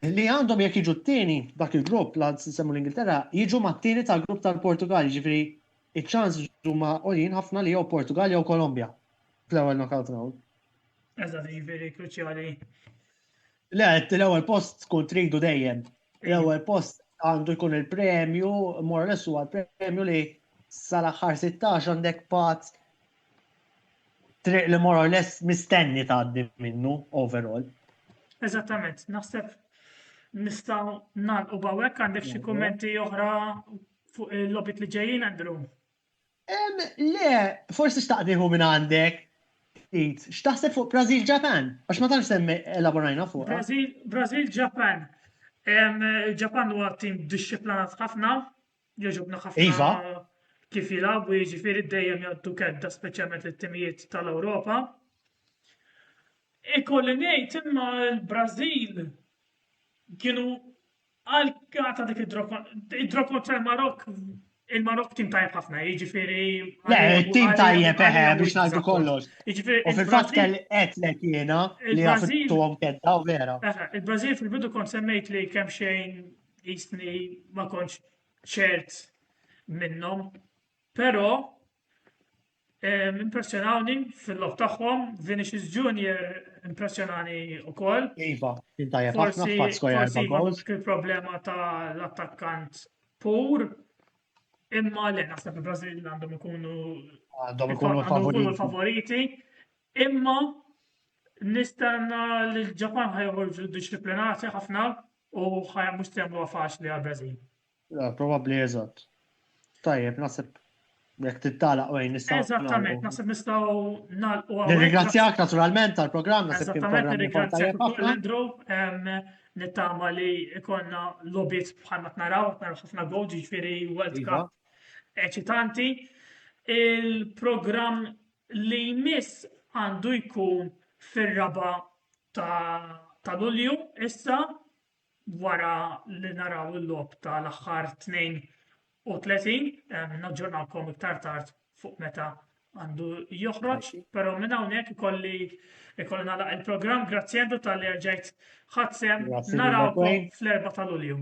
S3: Li għandhom jekk jiġu t-tieni dak il-grupp la semmu l-Ingilterra, jiġu ma t-tieni tal-grupp tal-Portugal, ġifri iċ-ċans huma għolin ħafna li jew Portugal jew Kolombja fl-ewwel knockout round.
S2: Eżatt, jiġifieri kruċjali.
S3: Le, l-ewwel post tkun tridu dejjem. L-ewwel post għandu jkun il-premju, more or less huwa l-premju li sal-aħħar 16 għandek pat triq li more or less mistenni tgħaddi minnu overall.
S2: Eżattament, naħseb nistgħu nagħlqu b'hawnhekk għandek xi kummenti oħra fuq il-logħbiet li ġejjin, Andrew?
S3: Le, forsi xtaqdiħu minn għandek. X'taħseb fuq Brazil-Japan? Għax ma tantx semmi elaborajna fuq.
S2: Brazil-Japan. Japan huwa tim dixxiplinat ħafna, jogħġobna ħafna
S3: Iva.
S2: kif jilagħbu, jiġifieri dejjem jgħaddu kedda speċjalment lit-timijiet tal-Ewropa. Ikolli ngħid imma l-Brażil kienu għalkata dik id-draw kontra l-Marokk. Il-Marokk tim tajjeb ħafna, jiġifieri.
S3: Le, tim tajjeb biex ngħidu kollox. U fil-fatt qedlek jiena li għafittuhom kedda u vera.
S2: Il-Brażil fil-bidu kont semmejt li kemm xejn jistni ma kontx ċert minnhom, però impressjonawni fil-lob tagħhom, Vinicius Junior impressjonani wkoll.
S3: Iva, tim tajjeb ħafna fatt skojar
S2: Forsi il-problema tal-attakkant pur. Imma le, naħseb il-Brażil għandhom ikunu l-favoriti. Imma nistenna li l-Ġapan ħajħorġu disciplinati ħafna u mhux jagħmluha faċli għall-Brażil.
S3: Probabbli eżatt. Tajjeb, naħseb jekk tittalaq wejn nistgħu.
S2: Eżattament, naħseb nistgħu nagħlqu hawnhekk.
S3: Nirringrazzjak naturalment tal-programm, naħseb kien
S2: Eżattament,
S3: programm
S2: nirringrazzjak
S3: tajjeb
S2: ukoll
S3: ħafna.
S2: Andrew. Nittama li ikonna logħbiet bħalma naraw ħafna gol, ġifieri World Cup eċitanti. Il-programm li jmiss għandu jkun fir-raba ta' Lulju issa wara li naraw il-logħob tal-aħħar 32, naġġornawkom iktar tard fuq meta għandu joħroġ, però minn hawnhekk ikolli nagħlaq il-programm. Grazzi għandu tal-li rġajt ħadd sem narawkom fl-4 ta' Lulju.